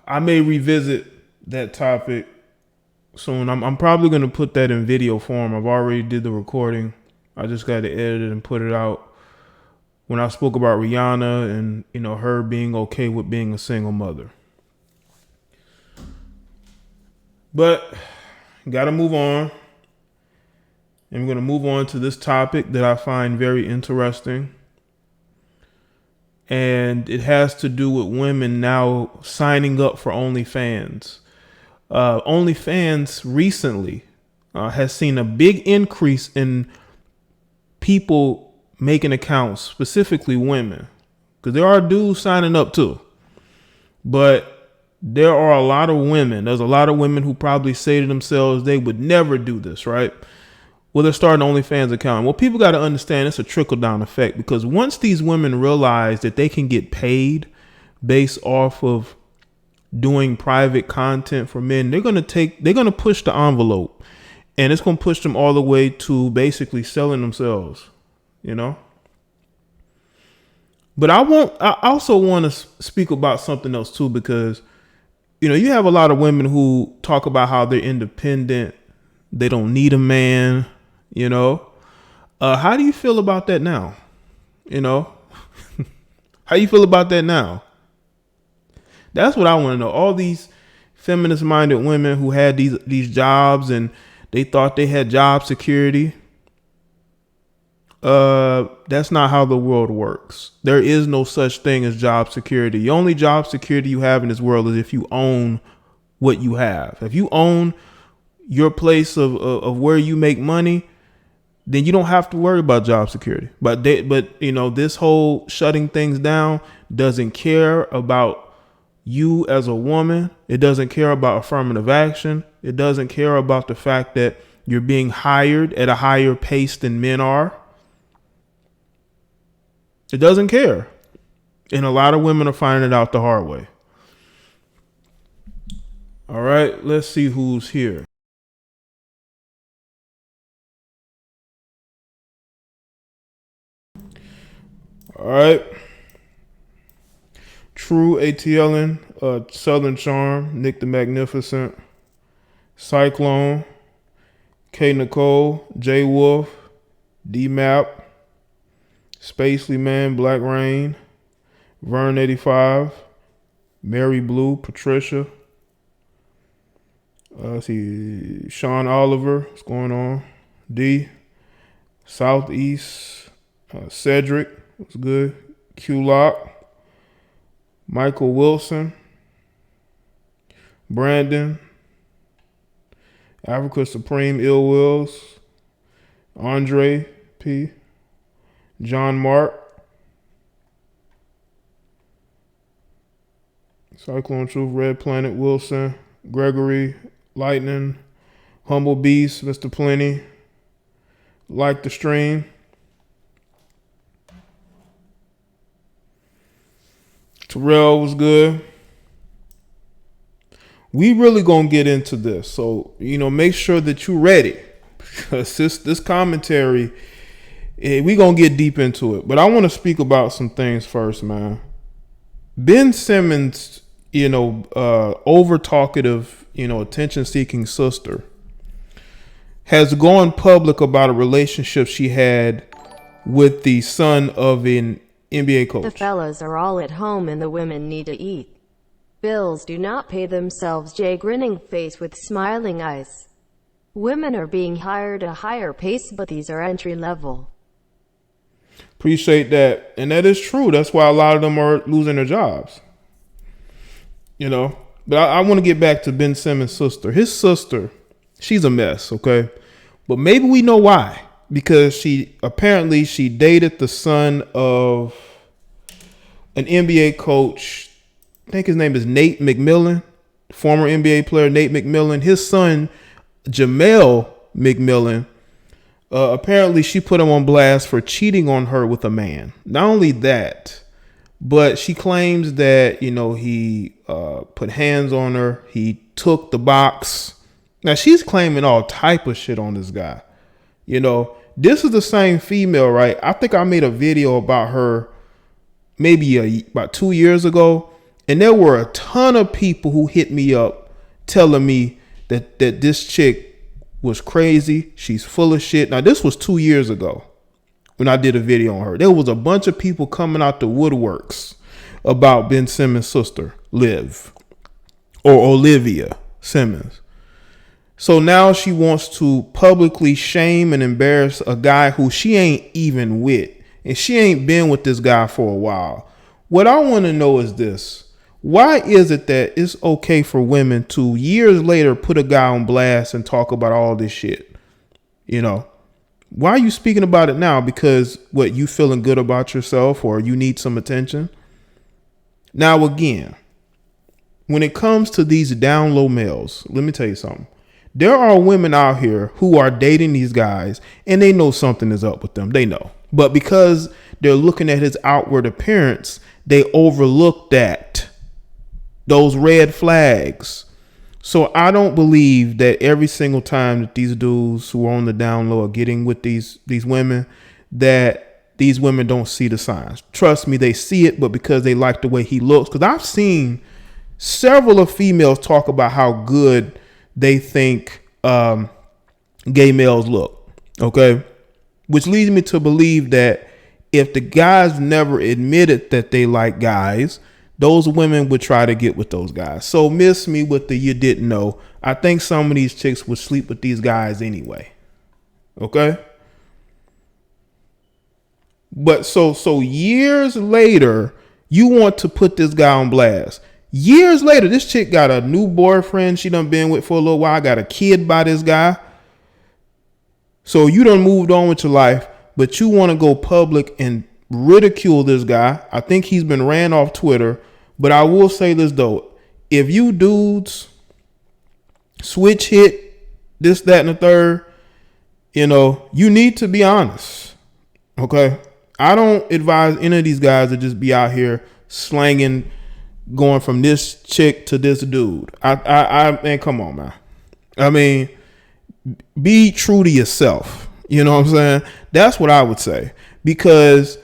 I may revisit that topic soon. I'm probably going to put that in video form. I've already did the recording. I just got to edit it and put it out. When I spoke about Rihanna and, you know, her being okay with being a single mother. But got to move on. And we're going to move on to this topic that I find very interesting. And it has to do with women now signing up for OnlyFans. OnlyFans recently has seen a big increase in people making accounts, specifically women. Because there are dudes signing up too. But there are a lot of women. There's a lot of women who probably say to themselves they would never do this, right? Well, they're starting an OnlyFans account. Well, people got to understand it's a trickle-down effect, because once these women realize that they can get paid based off of doing private content for men, they're going to push the envelope, and it's going to push them all the way to basically selling themselves, you know? But I also want to speak about something else too, because, you know, you have a lot of women who talk about how they're independent. They don't need a man. You know, how do you feel about that now? You know, how you feel about that now? That's what I want to know. All these feminist minded women who had these jobs and they thought they had job security. That's not how the world works. There is no such thing as job security. The only job security you have in this world is if you own what you have. If you own your place of where you make money, then you don't have to worry about job security. But you know, this whole shutting things down doesn't care about you as a woman. It doesn't care about affirmative action. It doesn't care about the fact that you're being hired at a higher pace than men are. It doesn't care. And a lot of women are finding it out the hard way. All right, let's see who's here. All right. True ATLN, Southern Charm, Nick the Magnificent, Cyclone, K Nicole, J Wolf, D Map, Spacely Man, Black Rain, Vern 85, Mary Blue, Patricia. Let's see, Sean Oliver, what's going on? D, Southeast, Cedric, what's good? Q Lock, Michael Wilson, Brandon, Africa Supreme, Ill Wills, Andre P, John Mark, Cyclone Truth, Red Planet, Wilson, Gregory, Lightning, Humble Beast, Mr. Plenty, Like the Stream, Terrell was good. We really gonna get into this, so you know, make sure that you're ready, because this commentary, we gonna get deep into it. But I want to speak about some things first, man. Ben Simmons, you know, over talkative, you know, attention-seeking sister, has gone public about a relationship she had with the son of an NBA coach. The fellas are all at home and the women need to eat. Bills do not pay themselves. Jay grinning face with smiling eyes. Women are being hired at a higher pace, but these are entry level. Appreciate that. And that is true. That's why a lot of them are losing their jobs. You know, but I want to get back to Ben Simmons' sister. His sister, she's a mess, okay? But maybe we know why. Because she dated the son of an NBA coach. I think his name is Nate McMillan, former NBA player Nate McMillan. His son, Jamel McMillan, apparently she put him on blast for cheating on her with a man. Not only that, but she claims that, you know, he put hands on her. He took the box. Now, she's claiming all type of shit on this guy. You know, this is the same female, right? I think I made a video about her maybe about 2 years ago. And there were a ton of people who hit me up telling me that this chick was crazy. She's full of shit. Now, this was 2 years ago when I did a video on her. There was a bunch of people coming out the woodworks about Ben Simmons' sister, Liv, or Olivia Simmons. So now she wants to publicly shame and embarrass a guy who she ain't even with. And she ain't been with this guy for a while. What I want to know is this. Why is it that it's okay for women to years later put a guy on blast and talk about all this shit? You know, why are you speaking about it now? Because what, you feeling good about yourself or you need some attention? Now, again, when it comes to these down low males, let me tell you something. There are women out here who are dating these guys and they know something is up with them. They know. But because they're looking at his outward appearance, they overlook those red flags. So I don't believe that every single time that these dudes who are on the down low are getting with these women, that these women don't see the signs. Trust me, they see it, but because they like the way he looks. Because I've seen several of females talk about how good they think gay males look. Okay. Which leads me to believe that if the guys never admitted that they like guys, those women would try to get with those guys. So miss me with the you didn't know. I think some of these chicks would sleep with these guys anyway. Okay. But so years later, you want to put this guy on blast. Years later, this chick got a new boyfriend she done been with for a little while, got a kid by this guy. So you done moved on with your life, but you want to go public and ridicule this guy. I think he's been ran off Twitter, but I will say this though. If you dudes switch hit this, that, and the third, you know, you need to be honest. Okay. I don't advise any of these guys to just be out here slanging, going from this chick to this dude. Man, come on, man. I mean, be true to yourself. You know what I'm saying? That's what I would say. Because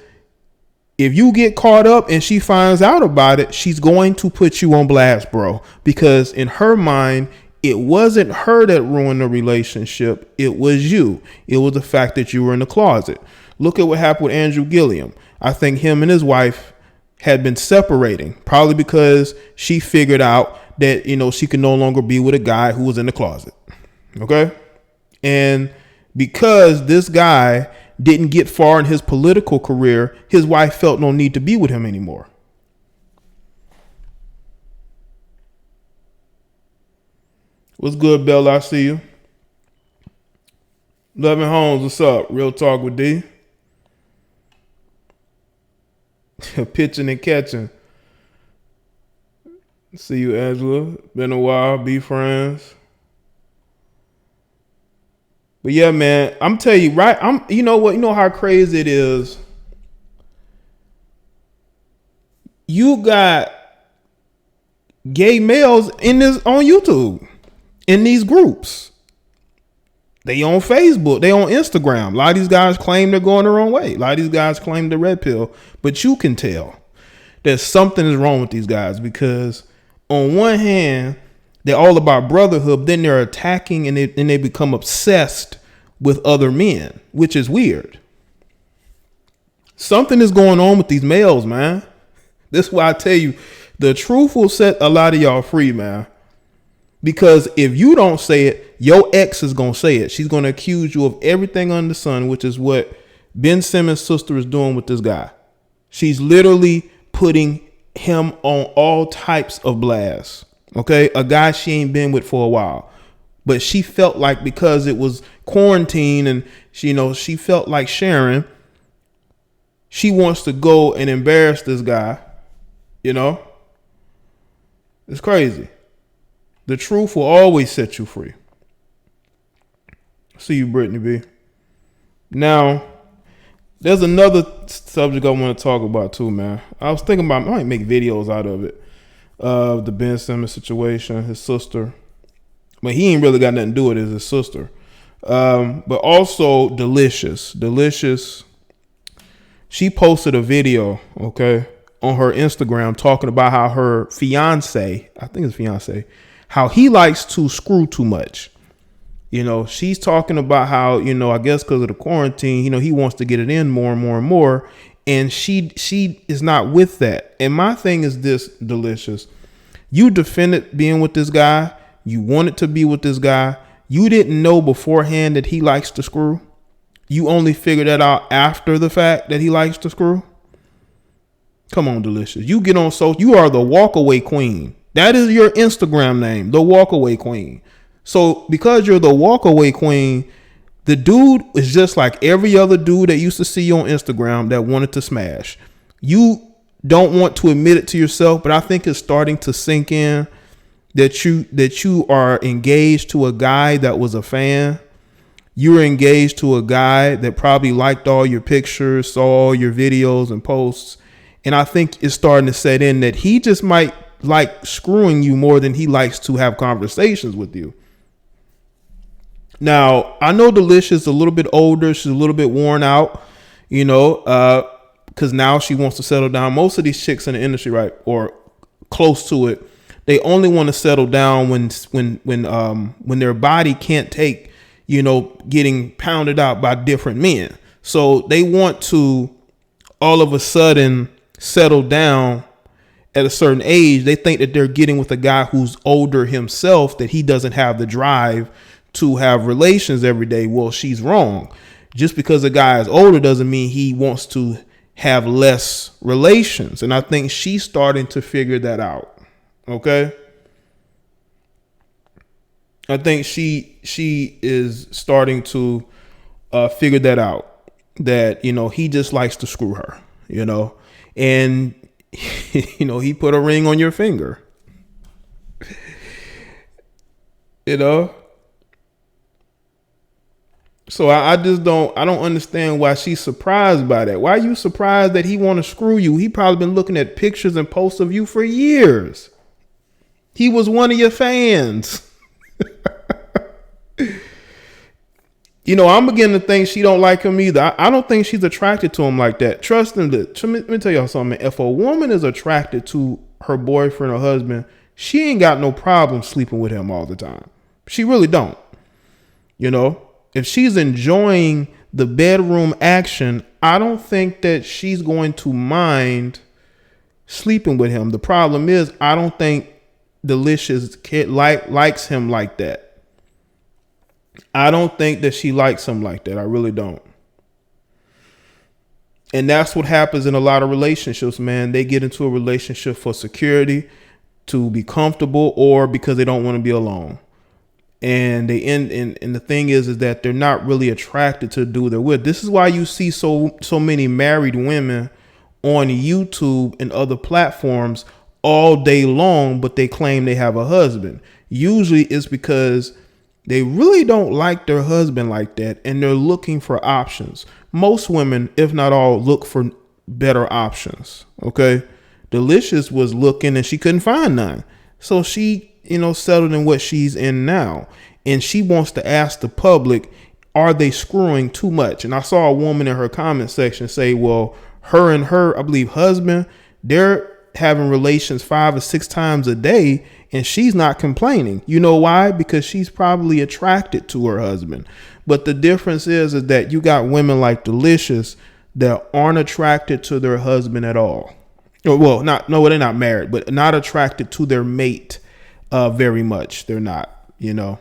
if you get caught up and she finds out about it, she's going to put you on blast, bro. Because in her mind, it wasn't her that ruined the relationship. It was you. It was the fact that you were in the closet. Look at what happened with Andrew Gilliam. I think him and his wife had been separating, probably because she figured out that, you know, she could no longer be with a guy who was in the closet. Okay. And because this guy didn't get far in his political career, his wife felt no need to be with him anymore. What's good, Bella? I see you. Loving Holmes, what's up? Real Talk with D. Pitching and catching. See you, Angela. Been a while. Be friends. But yeah, man, I'm telling you, right? You know what? You know how crazy it is. You got gay males in this on YouTube, in these groups. They on Facebook, they on Instagram. A lot of these guys claim they're going the wrong way. A lot of these guys claim the red pill, but you can tell that something is wrong with these guys because on one hand, they're all about brotherhood. Then they're attacking and they become obsessed with other men, which is weird. Something is going on with these males, man. This is why I tell you, the truth will set a lot of y'all free, man. Because if you don't say it, your ex is going to say it. She's going to accuse you of everything under the sun, which is what Ben Simmons' sister is doing with this guy. She's literally putting him on all types of blasts. Okay. A guy she ain't been with for a while, but she felt like because it was quarantine and she felt like sharing, she wants to go and embarrass this guy. You know, it's crazy. The truth will always set you free. See you, Brittany B. Now, there's another subject I want to talk about too, man. I was thinking about I might make videos out of it. The Ben Simmons situation, his sister. But he ain't really got nothing to do with it, his sister. But also Delicious. She posted a video, okay, on her Instagram talking about how her fiance, I think it's fiance, how he likes to screw too much. You know, she's talking about how, you know, I guess because of the quarantine, you know, he wants to get it in more and more and more. And she is not with that. And my thing is this, Delicious. You defended being with this guy. You wanted to be with this guy. You didn't know beforehand that he likes to screw. You only figured that out after the fact that he likes to screw. Come on, Delicious. You get on, so you are the walkaway queen. That is your Instagram name, the walkaway queen. So because you're the walkaway queen, the dude is just like every other dude that used to see you on Instagram that wanted to smash. You don't want to admit it to yourself, but I think it's starting to sink in that you are engaged to a guy that was a fan. You were engaged to a guy that probably liked all your pictures, saw all your videos and posts. And I think it's starting to set in that he just might like screwing you more than he likes to have conversations with you. Now, I know Delicious is a little bit older. She's a little bit worn out, you know, because now she wants to settle down. Most of these chicks in the industry, right, or close to it, they only want to settle down when their body can't take, you know, getting pounded out by different men. So they want to all of a sudden settle down at a certain age. They think that they're getting with a guy who's older himself, that he doesn't have the drive to have relations every day. Well, she's wrong. Just because a guy is older doesn't mean he wants to have less relations. And I think she's starting to figure that out. Okay. I think she is starting to figure that out, that, you know, he just likes to screw her, you know, and, you know, he put a ring on your finger, you know. So I don't understand why she's surprised by that. Why are you surprised that he want to screw you? He probably been looking at pictures and posts of you for years. He was one of your fans. You know, I'm beginning to think she don't like him either. I don't think she's attracted to him like that. Trust him. Let me tell y'all something. If a woman is attracted to her boyfriend or husband, she ain't got no problem sleeping with him all the time. She really don't. You know, if she's enjoying the bedroom action, I don't think that she's going to mind sleeping with him. The problem is, I don't think Delicious kid likes him like that. I don't think that she likes him like that. I really don't. And that's what happens in a lot of relationships, man. They get into a relationship for security, to be comfortable, or because they don't want to be alone. And they end, and the thing is that they're not really attracted to the dude they're with. This is why you see so many married women on YouTube and other platforms all day long, but they claim they have a husband. Usually it's because they really don't like their husband like that, and they're looking for options. Most women, if not all, look for better options. Okay. Delicious was looking and she couldn't find none. So she, you know, settled in what she's in now. And she wants to ask the public, are they screwing too much? And I saw a woman in her comment section say, well, her and her, I believe, husband, they're having relations 5 or 6 times a day, and she's not complaining. You know why? Because she's probably attracted to her husband. But the difference is that you got women like Delicious that aren't attracted to their husband at all. Well, they're not married, but not attracted to their mate very much. They're not, you know.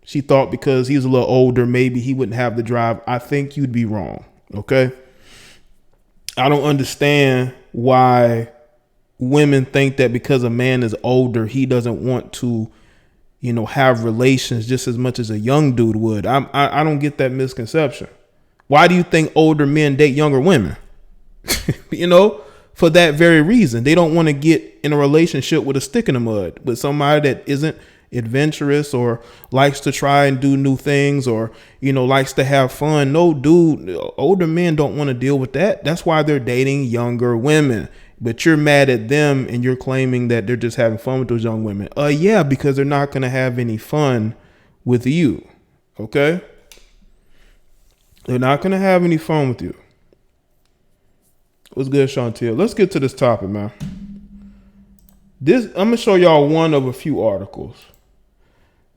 She thought because he was a little older, maybe he wouldn't have the drive. I think you'd be wrong. Okay. I don't understand why women think that because a man is older, he doesn't want to, you know, have relations just as much as a young dude would. I don't get that misconception. Why do you think older men date younger women? You know, for that very reason. They don't want to get in a relationship with a stick in the mud, with somebody that isn't adventurous or likes to try and do new things, or, you know, likes to have fun. No, dude, older men don't want to deal with that. That's why they're dating younger women. But you're mad at them and you're claiming that they're just having fun with those young women. Yeah, because they're not going to have any fun with you. Okay? They're not going to have any fun with you. What's good, Chantel? Let's get to this topic, man. I'm gonna show y'all one of a few articles.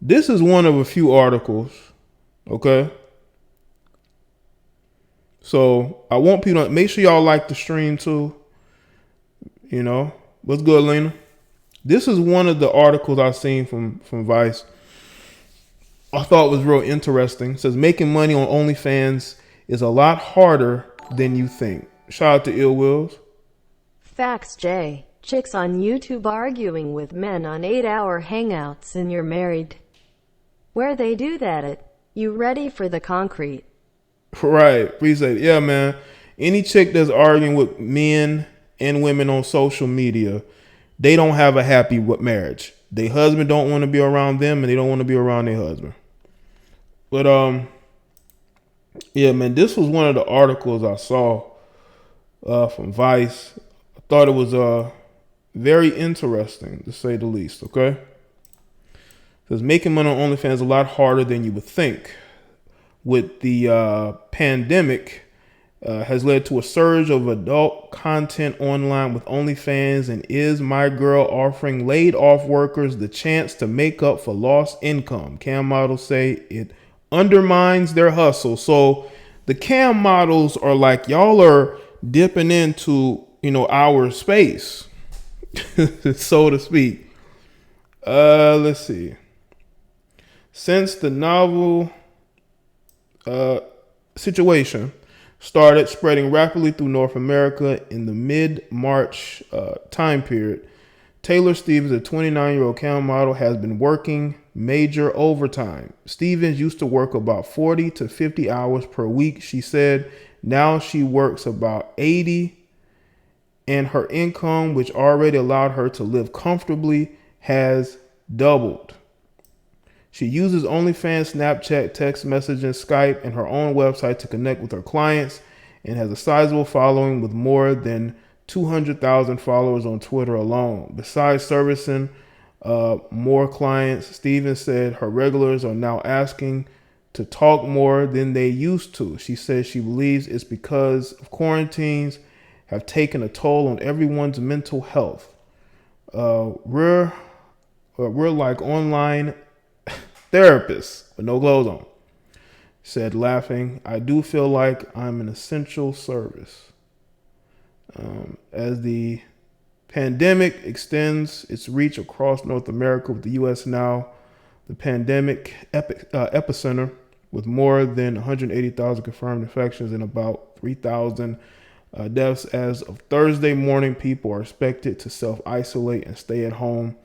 This is one of a few articles, okay? So I want people to make sure y'all like the stream too. You know, what's good, Lena? This is one of the articles I've seen from Vice. I thought it was real interesting. It says making money on OnlyFans is a lot harder than you think. Shout out to Ill Wills. Facts, Jay. Chicks on YouTube arguing with men on 8-hour hangouts and you're married. Where they do that at? You ready for the concrete? Right. Appreciate it. Yeah, man. Any chick that's arguing with men and women on social media, they don't have a happy marriage. Their husband don't want to be around them and they don't want to be around their husband. But yeah, man, this was one of the articles I saw from Vice. I thought it was very interesting, to say the least, okay? It says making money on OnlyFans is a lot harder than you would think. With the pandemic, has led to a surge of adult content online with OnlyFans and Is My Girl offering laid off workers the chance to make up for lost income. Cam models say it undermines their hustle. So the cam models are like, y'all are dipping into, you know, our space, so to speak. Let's see. Since the novel situation started spreading rapidly through North America in the mid-March time period, Taylor Stevens, a 29-year-old cam model, has been working major overtime. Stevens used to work about 40 to 50 hours per week, she said. Now she works about 80, and her income, which already allowed her to live comfortably, has doubled. She uses OnlyFans, Snapchat, text messaging, Skype, and her own website to connect with her clients and has a sizable following with more than 200,000 followers on Twitter alone. Besides servicing more clients, Stevens said her regulars are now asking to talk more than they used to. She says she believes it's because of quarantines have taken a toll on everyone's mental health. We're like online therapists with no clothes on. Said laughing, I do feel like I'm an essential service. As the pandemic extends its reach across North America, with the U.S. now the pandemic epicenter, with more than 180,000 confirmed infections and about 3,000 deaths as of Thursday morning, people are expected to self-isolate and stay at home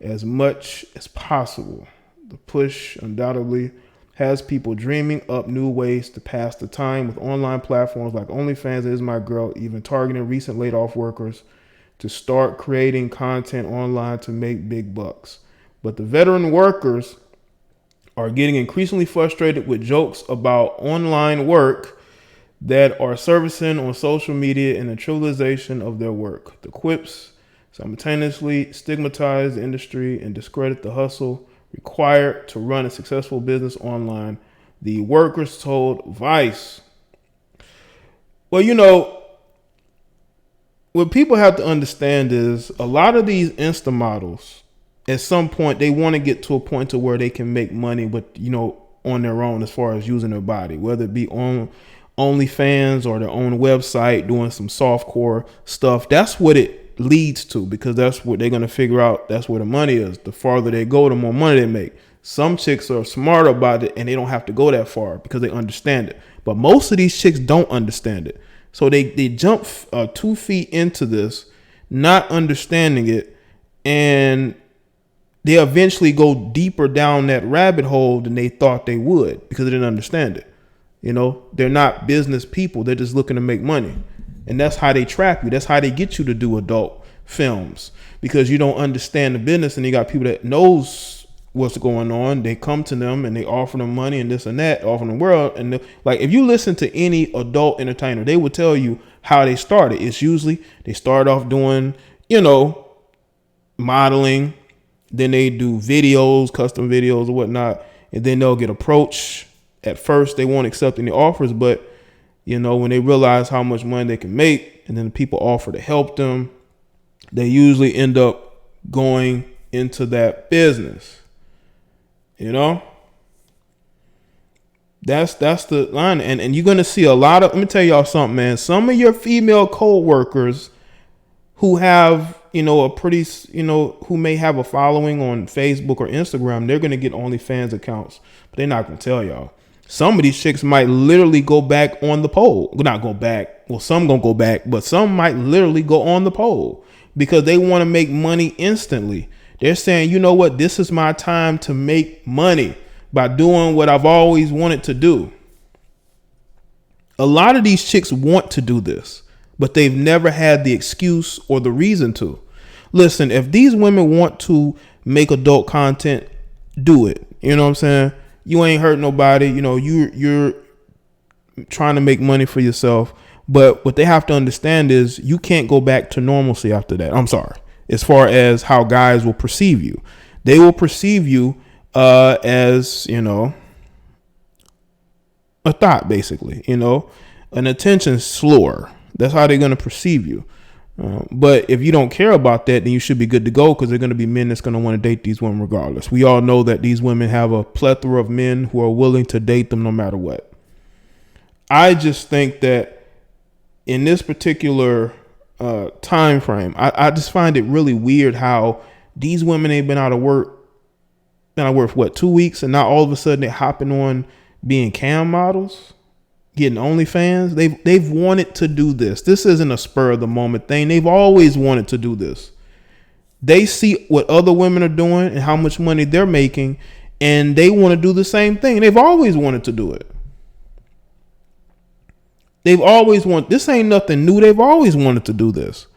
as much as possible. The push undoubtedly has people dreaming up new ways to pass the time, with online platforms like OnlyFans and Is My Girl even targeting recent laid off workers to start creating content online to make big bucks. But the veteran workers are getting increasingly frustrated with jokes about online work that are surfacing on social media and the trivialization of their work. The quips simultaneously stigmatize the industry and discredit the hustle required to run a successful business online, the workers told Vice. Well, you know, what people have to understand is a lot of these Insta models, at some point, they want to get to a point to where they can make money, but, you know, on their own as far as using their body, whether it be on OnlyFans or their own website, doing some softcore stuff. That's what it leads to, because that's what they're going to figure out. That's where the money is. The farther they go, the more money they make. Some chicks are smart about it and they don't have to go that far because they understand it. But most of these chicks don't understand it. So they jump 2 feet into this, not understanding it, and they eventually go deeper down that rabbit hole than they thought they would because they didn't understand it. You know, they're not business people. They're just looking to make money. And that's how they trap you. That's how they get you to do adult films, because you don't understand the business, and you got people that knows what's going on. They come to them and they offer them money and this and that, offer them the world. And like, if you listen to any adult entertainer, they will tell you how they started. It's usually they start off doing, you know, modeling, then they do videos, custom videos or whatnot, and then they'll get approached. At first, they won't accept any offers, but When they realize how much money they can make, and then the people offer to help them, they usually end up going into that business. That's the line. And you're going to see a lot of, let me tell y'all something, man. Some of your female co-workers who have, a pretty, who may have a following on Facebook or Instagram, they're going to get OnlyFans accounts, but they're not going to tell y'all. Some of these chicks might literally go back on the pole. Well, not go back. Well, some going to go back, but some might literally go on the pole because they want to make money instantly. They're saying, you know what? This is my time to make money by doing what I've always wanted to do. A lot of these chicks want to do this, but they've never had the excuse or the reason to. Listen, if these women want to make adult content, do it. You know what I'm saying? You ain't hurt nobody. You're trying to make money for yourself. But what they have to understand is you can't go back to normalcy after that. I'm sorry. As far as how guys will perceive you, they will perceive you as, a thought, basically, an attention slur. That's how they're going to perceive you. But if you don't care about that, then you should be good to go, because they're going to be men that's going to want to date these women regardless. We all know that these women have a plethora of men who are willing to date them no matter what. I just think that in this particular time frame, I just find it really weird how these women ain't been out of work. Been out of work for what, 2 weeks, and now all of a sudden they're hopping on being cam models, getting OnlyFans. They've wanted to do this. This isn't a spur of the moment thing. They've always wanted to do this. They see what other women are doing and how much money they're making, and they want to do the same thing. They've always wanted to do it. This ain't nothing new. They've always wanted to do this.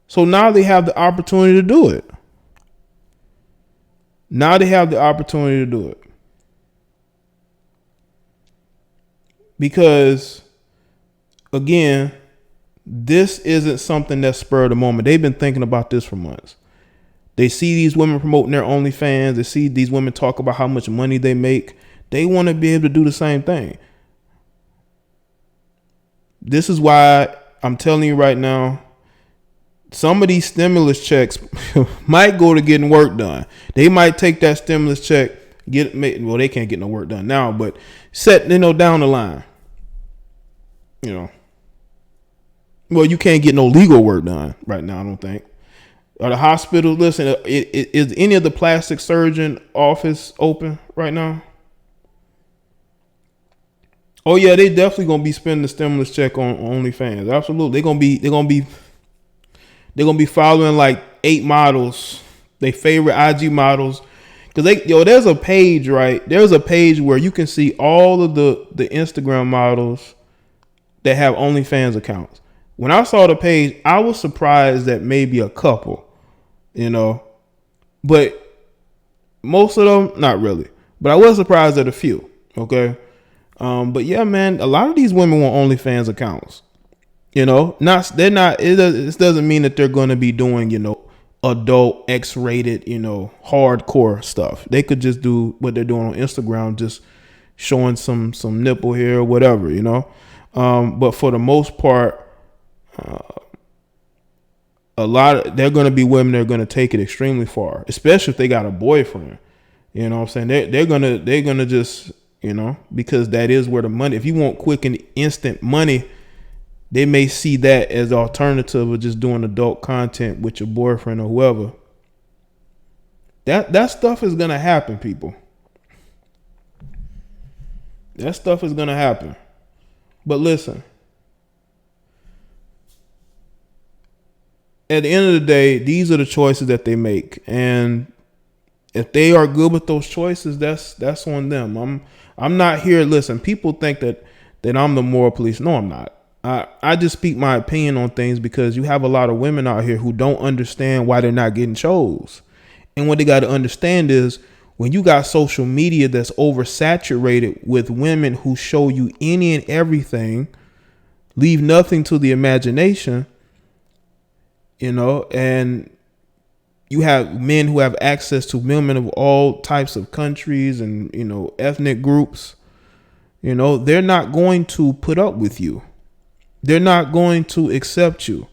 So now they have the opportunity to do it. Because, again, this isn't something that's spur of the moment. They've been thinking about this for months. They see these women promoting their OnlyFans. They see these women talk about how much money they make. They want to be able to do the same thing. This is why I'm telling you right now, some of these stimulus checks might go to getting work done. They might take that stimulus check, they can't get no work done now, but set, down the line. Well, you can't get no legal work done right now, I don't think. Are the hospital, listen, is any of the plastic surgeon office open right now? Oh yeah, they definitely gonna be spending the stimulus check on OnlyFans. Absolutely, they're gonna be following like 8 models, they favorite IG models, because there's a page, right? There's a page where you can see all of the Instagram models that have OnlyFans accounts. When I saw the page, I was surprised that maybe a couple, but most of them not really. But I was surprised at a few. Okay. But yeah, man, a lot of these women want OnlyFans accounts. It doesn't mean that they're going to be doing, adult X-rated, hardcore stuff. They could just do what they're doing on Instagram, just showing some nipple here or whatever, but for the most part, they're going to be women that are going to take it extremely far, especially if they got a boyfriend. You know what I'm saying? They're going to just, because that is where the money, if you want quick and instant money, they may see that as an alternative of just doing adult content with your boyfriend or whoever. That stuff is going to happen, people. That stuff is going to happen. But listen, at the end of the day, these are the choices that they make. And if they are good with those choices, that's on them. I'm not here. Listen, people think that I'm the moral police. No, I'm not. I just speak my opinion on things because you have a lot of women out here who don't understand why they're not getting chose. And what they got to understand is when you got social media that's oversaturated with women who show you any and everything, leave nothing to the imagination, and you have men who have access to women of all types of countries and, ethnic groups, They're not going to put up with you. They're not going to accept you.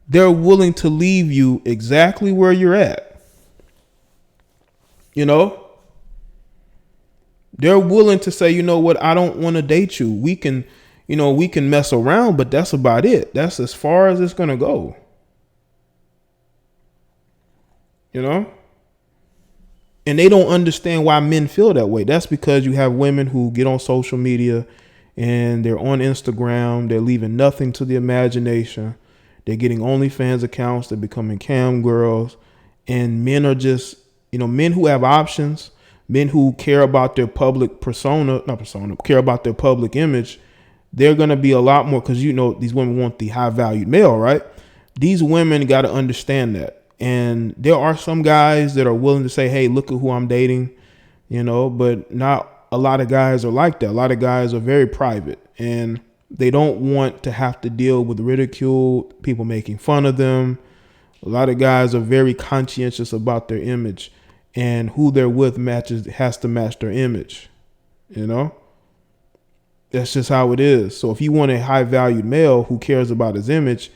They're willing to leave you exactly where you're at. They're willing to say, you know what, I don't want to date you. We can mess around, but that's about it. That's as far as it's going to go. And they don't understand why men feel that way. That's because you have women who get on social media and they're on Instagram. They're leaving nothing to the imagination. They're getting OnlyFans accounts. They're becoming cam girls. And men are just, men who have options, men who care about their public care about their public image. They're going to be a lot more, because, these women want the high valued male, right? These women got to understand that. And there are some guys that are willing to say, hey, look at who I'm dating, but not a lot of guys are like that. A lot of guys are very private, and they don't want to have to deal with ridicule, people making fun of them. A lot of guys are very conscientious about their image, and who they're with has to match their image. That's just how it is. So if you want a high valued male who cares about his image,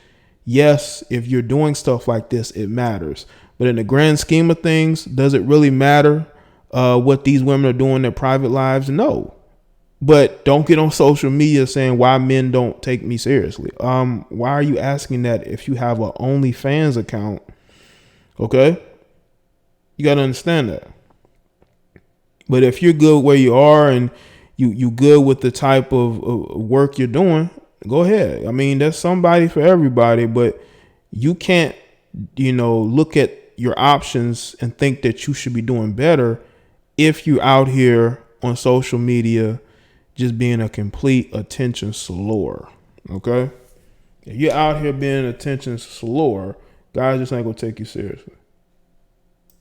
yes, if you're doing stuff like this, it matters. But in the grand scheme of things, does it really matter what these women are doing in their private lives? No. But don't get on social media saying why men don't take me seriously. Why are you asking that if you have an OnlyFans account? Okay? You got to understand that. But if you're good where you are and you good with the type of work you're doing, go ahead. I mean, there's somebody for everybody, but you can't, look at your options and think that you should be doing better if you're out here on social media just being a complete attention slore. Okay? If you're out here being an attention slore, guys just ain't gonna take you seriously.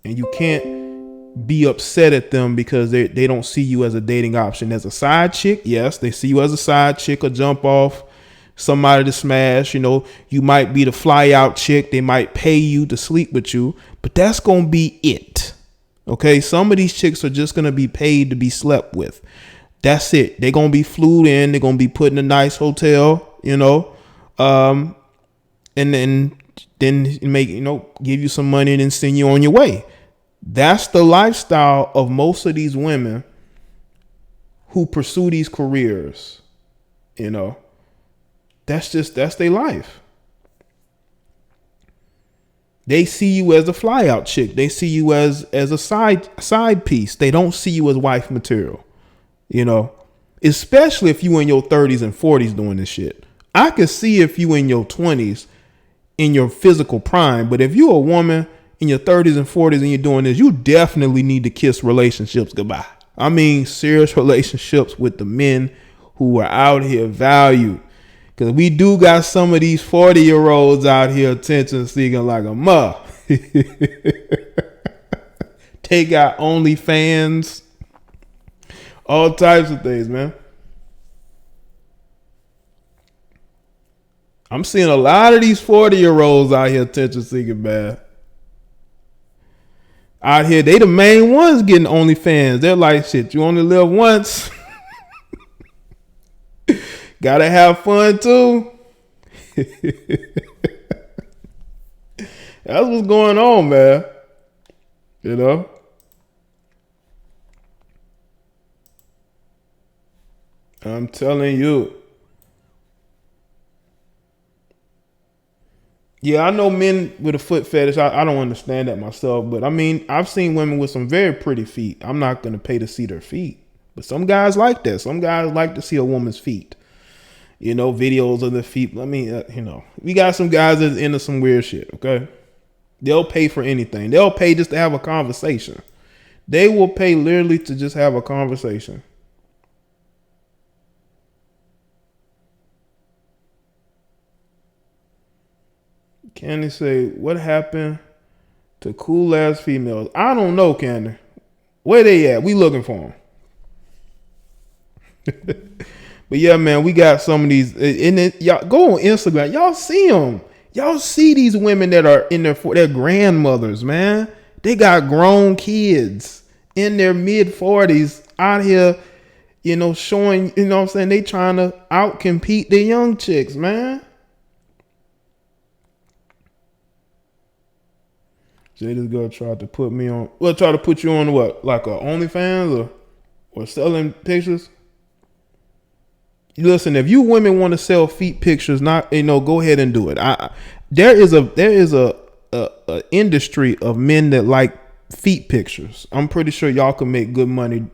And you can't be upset at them because they don't see you as a dating option. As a side chick, yes, they see you as a side chick, or jump off, somebody to smash. You might be the fly out chick. They might pay you to sleep with you, but that's gonna be it. Okay, some of these chicks are just gonna be paid to be slept with. That's it. They're gonna be flew in. They're gonna be put in a nice hotel, and then make give you some money and then send you on your way. That's the lifestyle of most of these women who pursue these careers. That's their life. They see you as a fly out chick. They see you as a side piece. They don't see you as wife material. Especially if you in your 30s and 40s doing this shit. I could see if you in your 20s in your physical prime, but if you're a woman in your 30s and 40s and you're doing this, you definitely need to kiss relationships goodbye. I mean, serious relationships with the men who are out here valued. Because we do got some of these 40-year-olds out here attention seeking like a muh. Take out OnlyFans. All types of things, man. I'm seeing a lot of these 40-year-olds out here attention seeking, man. Out here, they the main ones getting OnlyFans. They're like, shit, you only live once. Gotta have fun too. That's what's going on, man. I'm telling you. Yeah, I know men with a foot fetish. I don't understand that myself, but I mean, I've seen women with some very pretty feet. I'm not going to pay to see their feet, but some guys like that. Some guys like to see a woman's feet. Videos of their feet. I mean, we got some guys that's into some weird shit, okay? They'll pay for anything. They'll pay just to have a conversation. They will pay literally to just have a conversation. Candy say, what happened to cool ass females? I don't know, Candy. Where they at? We looking for them. But yeah, man, we got some of these. And then y'all go on Instagram. Y'all see them. Y'all see these women that are in their grandmothers, man. They got grown kids in their mid 40s out here, showing, what I'm saying, they trying to out-compete the young chicks, man. Jay, this girl tried to put me on, try to put you on what? Like a OnlyFans or selling pictures? Listen, if you women want to sell feet pictures, go ahead and do it. There is a industry of men that like feet pictures. I'm pretty sure y'all can make good money.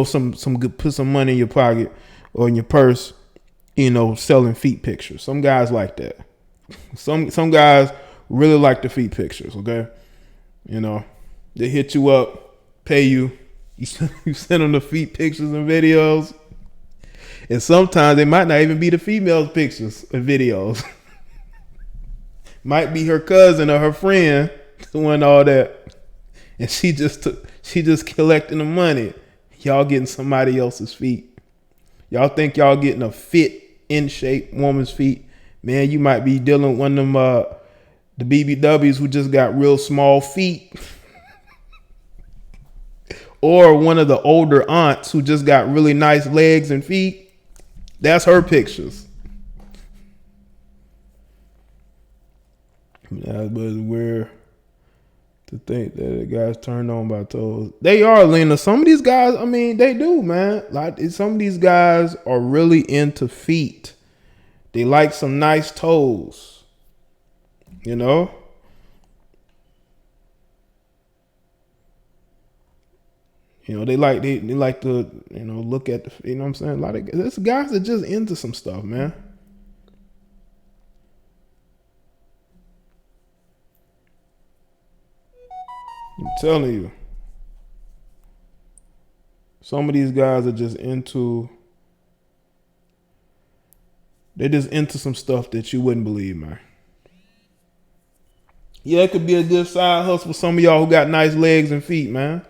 Some good, put some money in your pocket or in your purse. Selling feet pictures. Some guys like that. Some guys really like the feet pictures. Okay, they hit you up, pay you. You send them the feet pictures and videos. And sometimes they might not even be the female's pictures and videos. Might be her cousin or her friend doing all that. And she just collecting the money. Y'all getting somebody else's feet. Y'all think y'all getting a fit, in shape woman's feet. Man, you might be dealing with one of them the BBWs who just got real small feet. Or one of the older aunts who just got really nice legs and feet. That's her pictures. But it's weird to think that the guys turned on by toes. They are, Lena. Some of these guys, they do, man. Like, some of these guys are really into feet. They like some nice toes. They like to, look at the, what I'm saying? A lot of there's guys that just into some stuff, man. I'm telling you. Some of these guys are just they're just into some stuff that you wouldn't believe, man. Yeah, it could be a good side hustle for some of y'all who got nice legs and feet, man.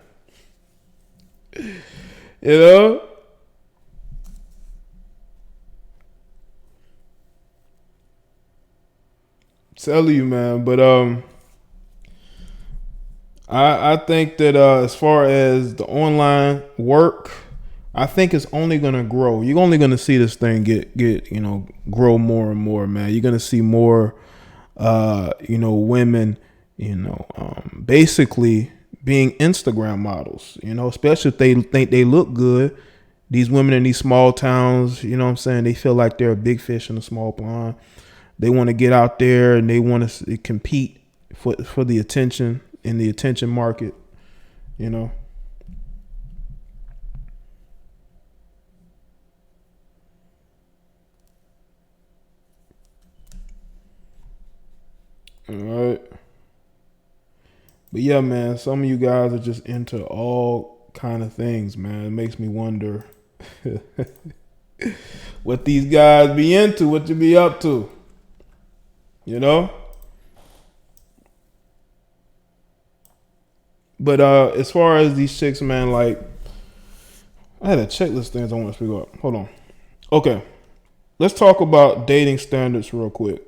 Tell you, man. But I think that as far as the online work, I think it's only gonna grow. You're only gonna see this thing get grow more and more, man. You're gonna see more women, basically being Instagram models, especially if they think they look good. These women in these small towns, what I'm saying, they feel like they're a big fish in a small pond. They want to get out there and they want to compete for the attention in the attention market, All right. But yeah, man, some of you guys are just into all kind of things, man. It makes me wonder what these guys be into, what you be up to, But as far as these chicks, man, like, I had a checklist things I want to speak up. Hold on. Okay. Let's talk about dating standards real quick.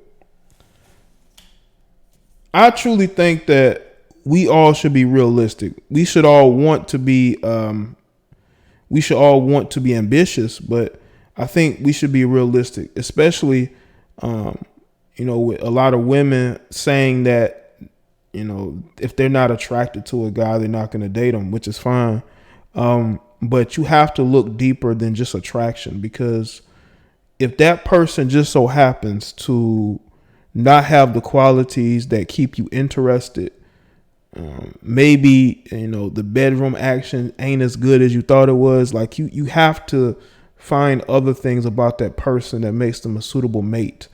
I truly think that we all should be realistic. We should all want to be ambitious, but I think we should be realistic, especially with a lot of women saying that if they're not attracted to a guy, they're not going to date him, which is fine. But you have to look deeper than just attraction, because if that person just so happens to not have the qualities that keep you interested, maybe the bedroom action ain't as good as you thought it was. Like you have to find other things about that person that makes them a suitable mate.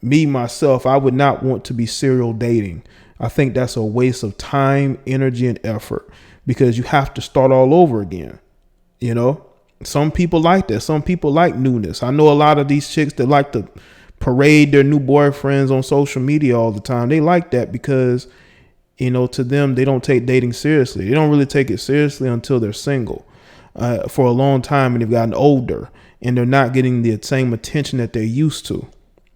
Me myself, I would not want to be serial dating. I think that's a waste of time, energy, and effort, because you have to start all over again. Some people like that. Some people like newness. I know a lot of these chicks that like to parade their new boyfriends on social media all the time. They like that because to them, they don't take dating seriously. They don't really take it seriously until they're single for a long time and they've gotten older and they're not getting the same attention that they're used to.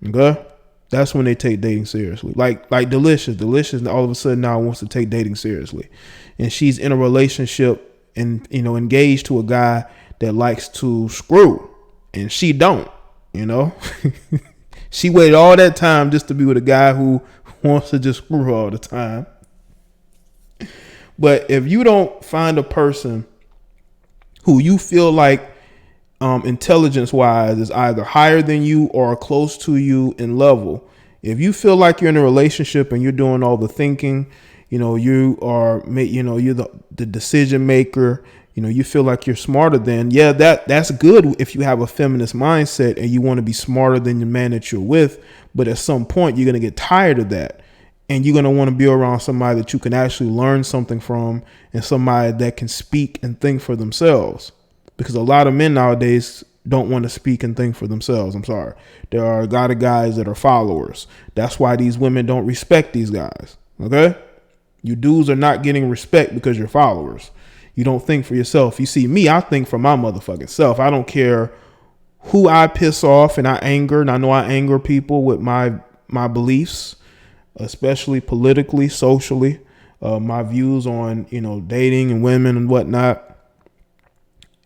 Okay? That's when they take dating seriously. Like Delicious all of a sudden now wants to take dating seriously. And she's in a relationship and engaged to a guy that likes to screw, and she don't. She waited all that time just to be with a guy who wants to just screw her all the time. But if you don't find a person who you feel like intelligence wise is either higher than you or close to you in level, if you feel like you're in a relationship and you're doing all the thinking, you are, you're the decision maker, you feel like you're smarter than, that's good if you have a feminist mindset and you want to be smarter than the man that you're with. But at some point, you're going to get tired of that. And you're going to want to be around somebody that you can actually learn something from, and somebody that can speak and think for themselves. Because a lot of men nowadays don't want to speak and think for themselves. I'm sorry. There are a lot of guys that are followers. That's why these women don't respect these guys. Okay? You dudes are not getting respect because you're followers. You don't think for yourself. You see me, I think for my motherfucking self. I don't care who I piss off and I anger. And I know I anger people with my beliefs, especially politically, socially, my views on, dating and women and whatnot.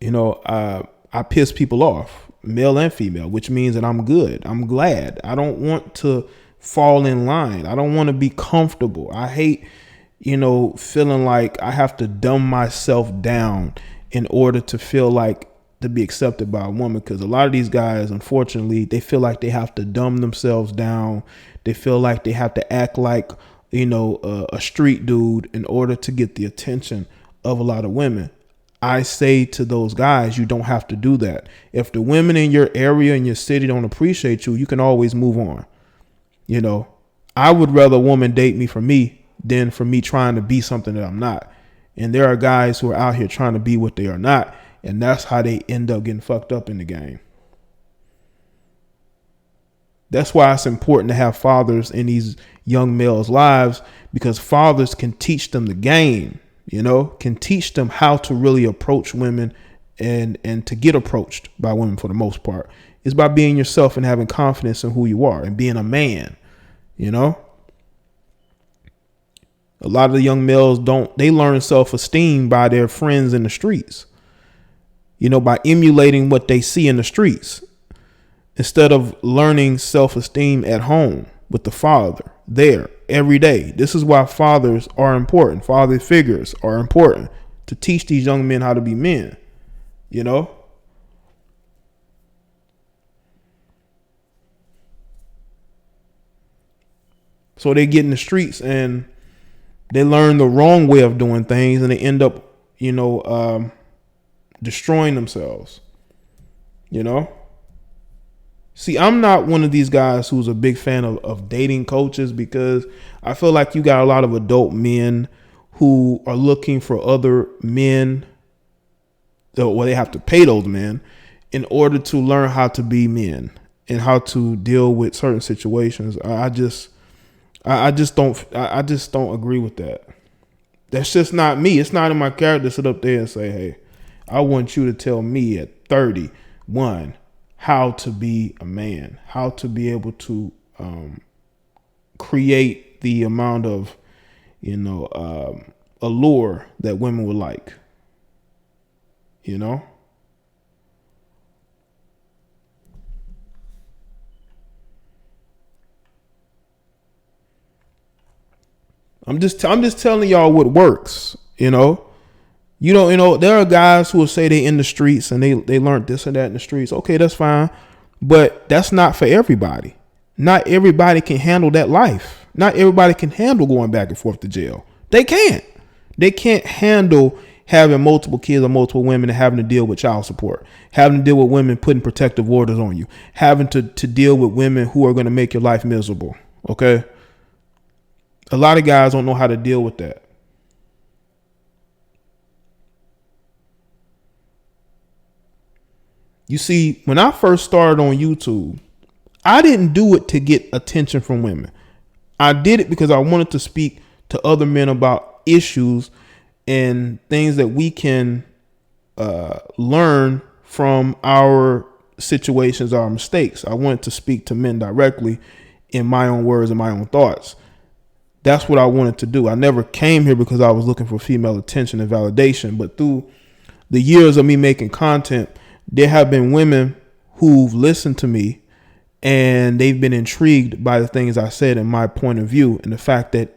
I piss people off, male and female, which means that I'm good. I'm glad. I don't want to fall in line. I don't want to be comfortable. I hate, feeling like I have to dumb myself down in order to feel like to be accepted by a woman. Because a lot of these guys, unfortunately, they feel like they have to dumb themselves down. They feel like they have to act like, a street dude in order to get the attention of a lot of women. I say to those guys, you don't have to do that. If the women in your area, in your city don't appreciate you, you can always move on. I would rather a woman date me for me than for me trying to be something that I'm not. And there are guys who are out here trying to be what they are not. And that's how they end up getting fucked up in the game. That's why it's important to have fathers in these young males' lives, because fathers can teach them the game, can teach them how to really approach women and to get approached by women for the most part. It's by being yourself and having confidence in who you are and being a man, A lot of the young males they learn self-esteem by their friends in the streets, by emulating what they see in the streets, instead of learning self-esteem at home with the father there every day. This is why fathers are important. Father figures are important to teach these young men how to be men, So they get in the streets and they learn the wrong way of doing things, and they end up, destroying themselves, See, I'm not one of these guys who's a big fan of dating coaches, because I feel like you got a lot of adult men who are looking for other men. Well, they have to pay those men in order to learn how to be men and how to deal with certain situations. I just don't agree with that. That's just not me. It's not in my character to sit up there and say, hey, I want you to tell me at 31 how to be a man, how to be able to create the amount of, allure that women would like, I'm just telling y'all what works, there are guys who will say they in the streets and they learned this and that in the streets. Okay, that's fine. But that's not for everybody. Not everybody can handle that life. Not everybody can handle going back and forth to jail. They can't. They can't handle having multiple kids or multiple women and having to deal with child support, having to deal with women putting protective orders on you, having to deal with women who are going to make your life miserable. Okay. A lot of guys don't know how to deal with that. You see, when I first started on YouTube, I didn't do it to get attention from women. I did it because I wanted to speak to other men about issues and things that we can learn from our situations, our mistakes. I wanted to speak to men directly in my own words and my own thoughts. That's what I wanted to do. I never came here because I was looking for female attention and validation, but through the years of me making content, there have been women who've listened to me and they've been intrigued by the things I said and my point of view, and the fact that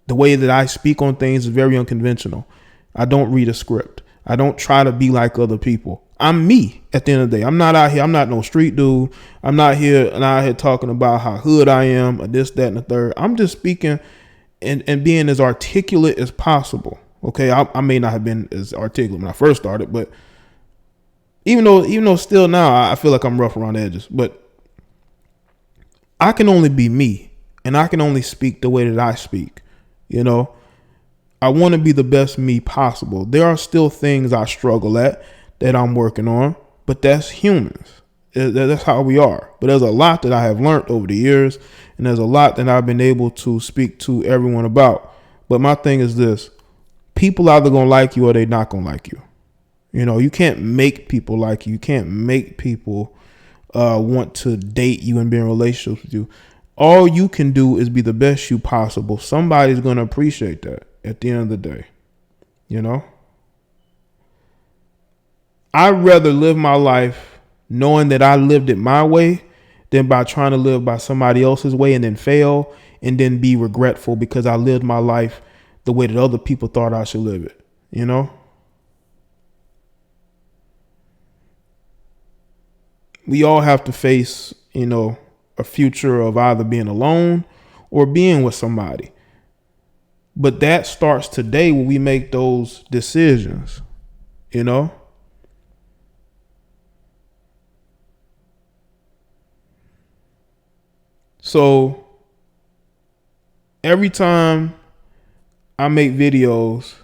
the way that I speak on things is very unconventional. I don't read a script. I don't try to be like other people. I'm me at the end of the day. I'm not out here. I'm not no street dude. I'm not here talking about how hood I am or this, that, and the third. I'm just speaking and being as articulate as possible. Okay. I may not have been as articulate when I first started, but even though still now I feel like I'm rough around the edges, but I can only be me and I can only speak the way that I speak. You know, I want to be the best me possible. There are still things I struggle at that I'm working on, but that's humans. That's how we are. But there's a lot that I have learned over the years, and there's a lot that I've been able to speak to everyone about. But my thing is this: people either gonna like you or they not gonna like you. You know, you can't make people like you. You can't make people want to date you and be in relationships with you. All you can do is be the best you possible. Somebody's going to appreciate that at the end of the day. You know, I'd rather live my life knowing that I lived it my way than by trying to live by somebody else's way and then fail and then be regretful because I lived my life the way that other people thought I should live it. You know, we all have to face, you know, a future of either being alone or being with somebody. But that starts today when we make those decisions, you know? So every time I make videos,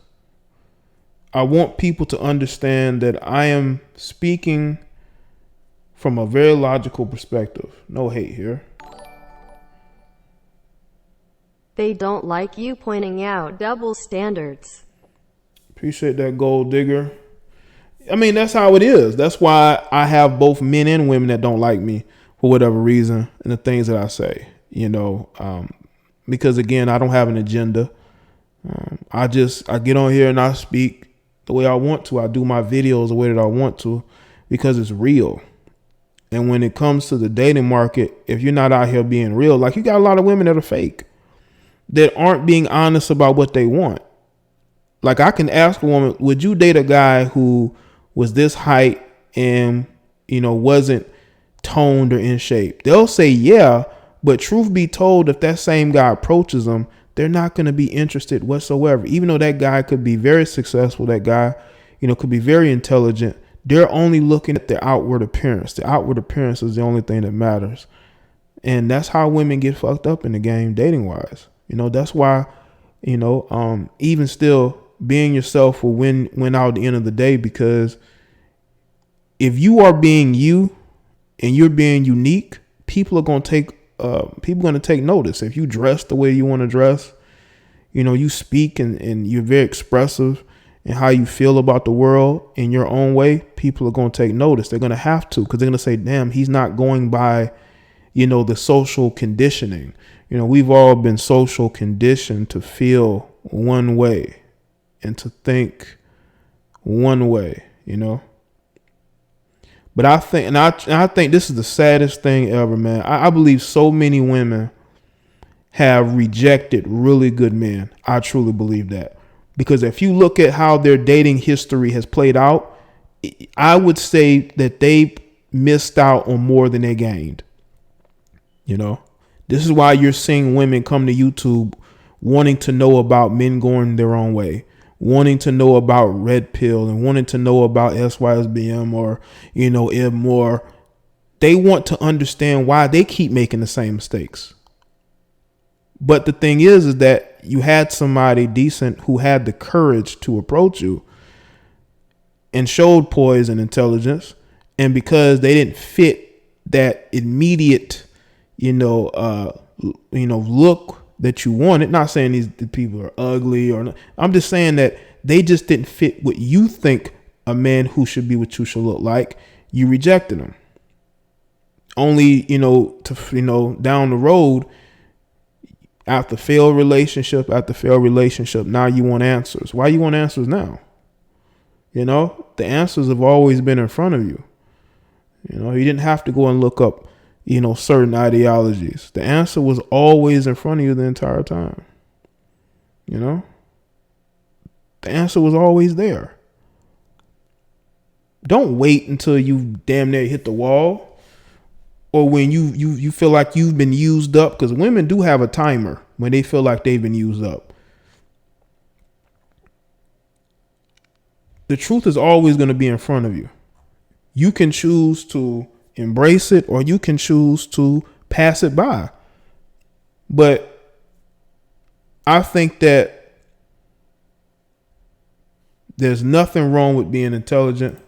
I want people to understand that I am speaking from a very logical perspective. No hate here. They don't like you pointing out double standards. Appreciate that, gold digger. I mean, that's how it is. That's why I have both men and women that don't like me for whatever reason and the things that I say, you know, because again, I don't have an agenda. I get on here and I speak the way I want to. I do my videos the way that I want to because it's real. And when it comes to the dating market, if you're not out here being real, like you got a lot of women that are fake, that aren't being honest about what they want. Like I can ask a woman, would you date a guy who was this height and, you know, wasn't toned or in shape? They'll say, yeah, but truth be told, if that same guy approaches them, they're not going to be interested whatsoever. Even though that guy could be very successful, that guy, you know, could be very intelligent. They're only looking at the outward appearance. The outward appearance is the only thing that matters. And that's how women get fucked up in the game, dating wise. You know, that's why, you know, even still being yourself will win out at the end of the day, because if you are being you and you're being unique, people are going to take notice. If you dress the way you want to dress, you know, you speak and you're very expressive and how you feel about the world in your own way, people are going to take notice. They're going to have to, because they're going to say, damn, he's not going by, you know, the social conditioning. You know, we've all been social conditioned to feel one way and to think one way, you know. But I think, and I think this is the saddest thing ever, man. I believe so many women have rejected really good men. I truly believe that. Because if you look at how their dating history has played out, I would say that they missed out on more than they gained. You know, this is why you're seeing women come to YouTube wanting to know about men going their own way, wanting to know about red pill and wanting to know about SYSBM or, you know, more. They want to understand why they keep making the same mistakes. But the thing is that you had somebody decent who had the courage to approach you and showed poise and intelligence. And because they didn't fit that immediate, look that you wanted, not saying these people are ugly or not. I'm just saying that they just didn't fit what you think a man who should be with you should look like. You rejected them. Only, down the road, after failed relationship, now you want answers. Why you want answers now? You know, the answers have always been in front of you. You know, you didn't have to go and look up, you know, certain ideologies. The answer was always in front of you the entire time. You know, the answer was always there. Don't wait until you damn near hit the wall, or when you feel like you've been used up, because women do have a timer when they feel like they've been used up. The truth is always going to be in front of you. You can choose to embrace it, or you can choose to pass it by. But I think that there's nothing wrong with being intelligent.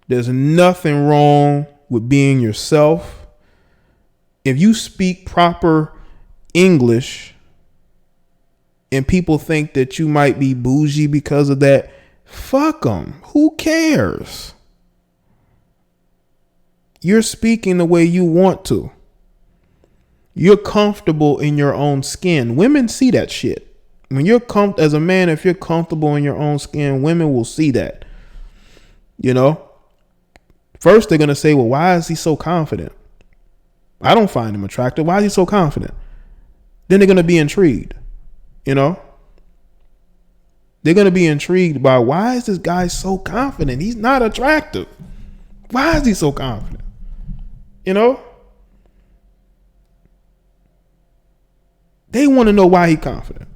There's nothing wrong with being yourself. If you speak proper English and people think that you might be bougie because of that, fuck them. Who cares? You're speaking the way you want to. You're comfortable in your own skin. Women see that shit. When you're as a man, if you're comfortable in your own skin, women will see that. You know? First, they're going to say, well, why is he so confident? I don't find him attractive. Why is he so confident? Then they're going to be intrigued. You know? They're going to be intrigued by, why is this guy so confident? He's not attractive. Why is he so confident? You know? They want to know why he's confident.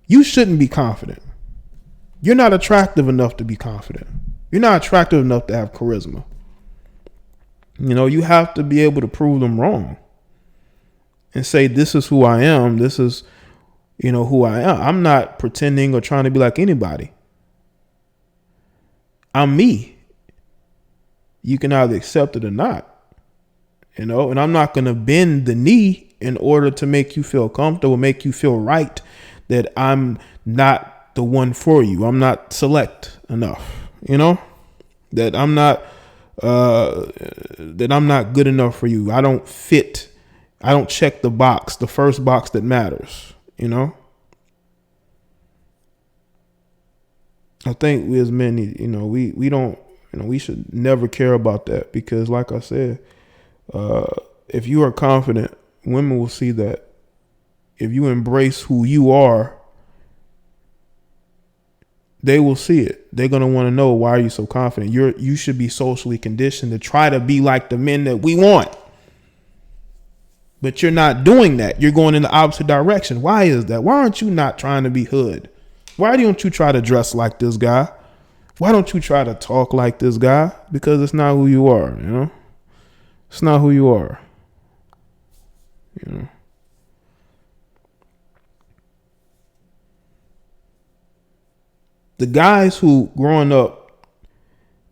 You shouldn't be confident. You're not attractive enough to be confident. You're not attractive enough to have charisma. You know, you have to be able to prove them wrong and say, this is who I am. This is, you know, who I am. I'm not pretending or trying to be like anybody. I'm me. You can either accept it or not, you know, and I'm not going to bend the knee in order to make you feel comfortable, make you feel right that I'm not the one for you. I'm not select enough. You know, that I'm not good enough for you. I don't fit. I don't check the box, the first box that matters. You know, I think we as men, you know, we don't, you know, we should never care about that, because like I said, if you are confident, women will see that. If you embrace who you are, they will see it. They're going to want to know, why are you so confident? You should be socially conditioned to try to be like the men that we want. But you're not doing that. You're going in the opposite direction. Why is that? Why aren't you not trying to be hood? Why don't you try to dress like this guy? Why don't you try to talk like this guy? Because it's not who you are, you know? It's not who you are. You know? The guys who growing up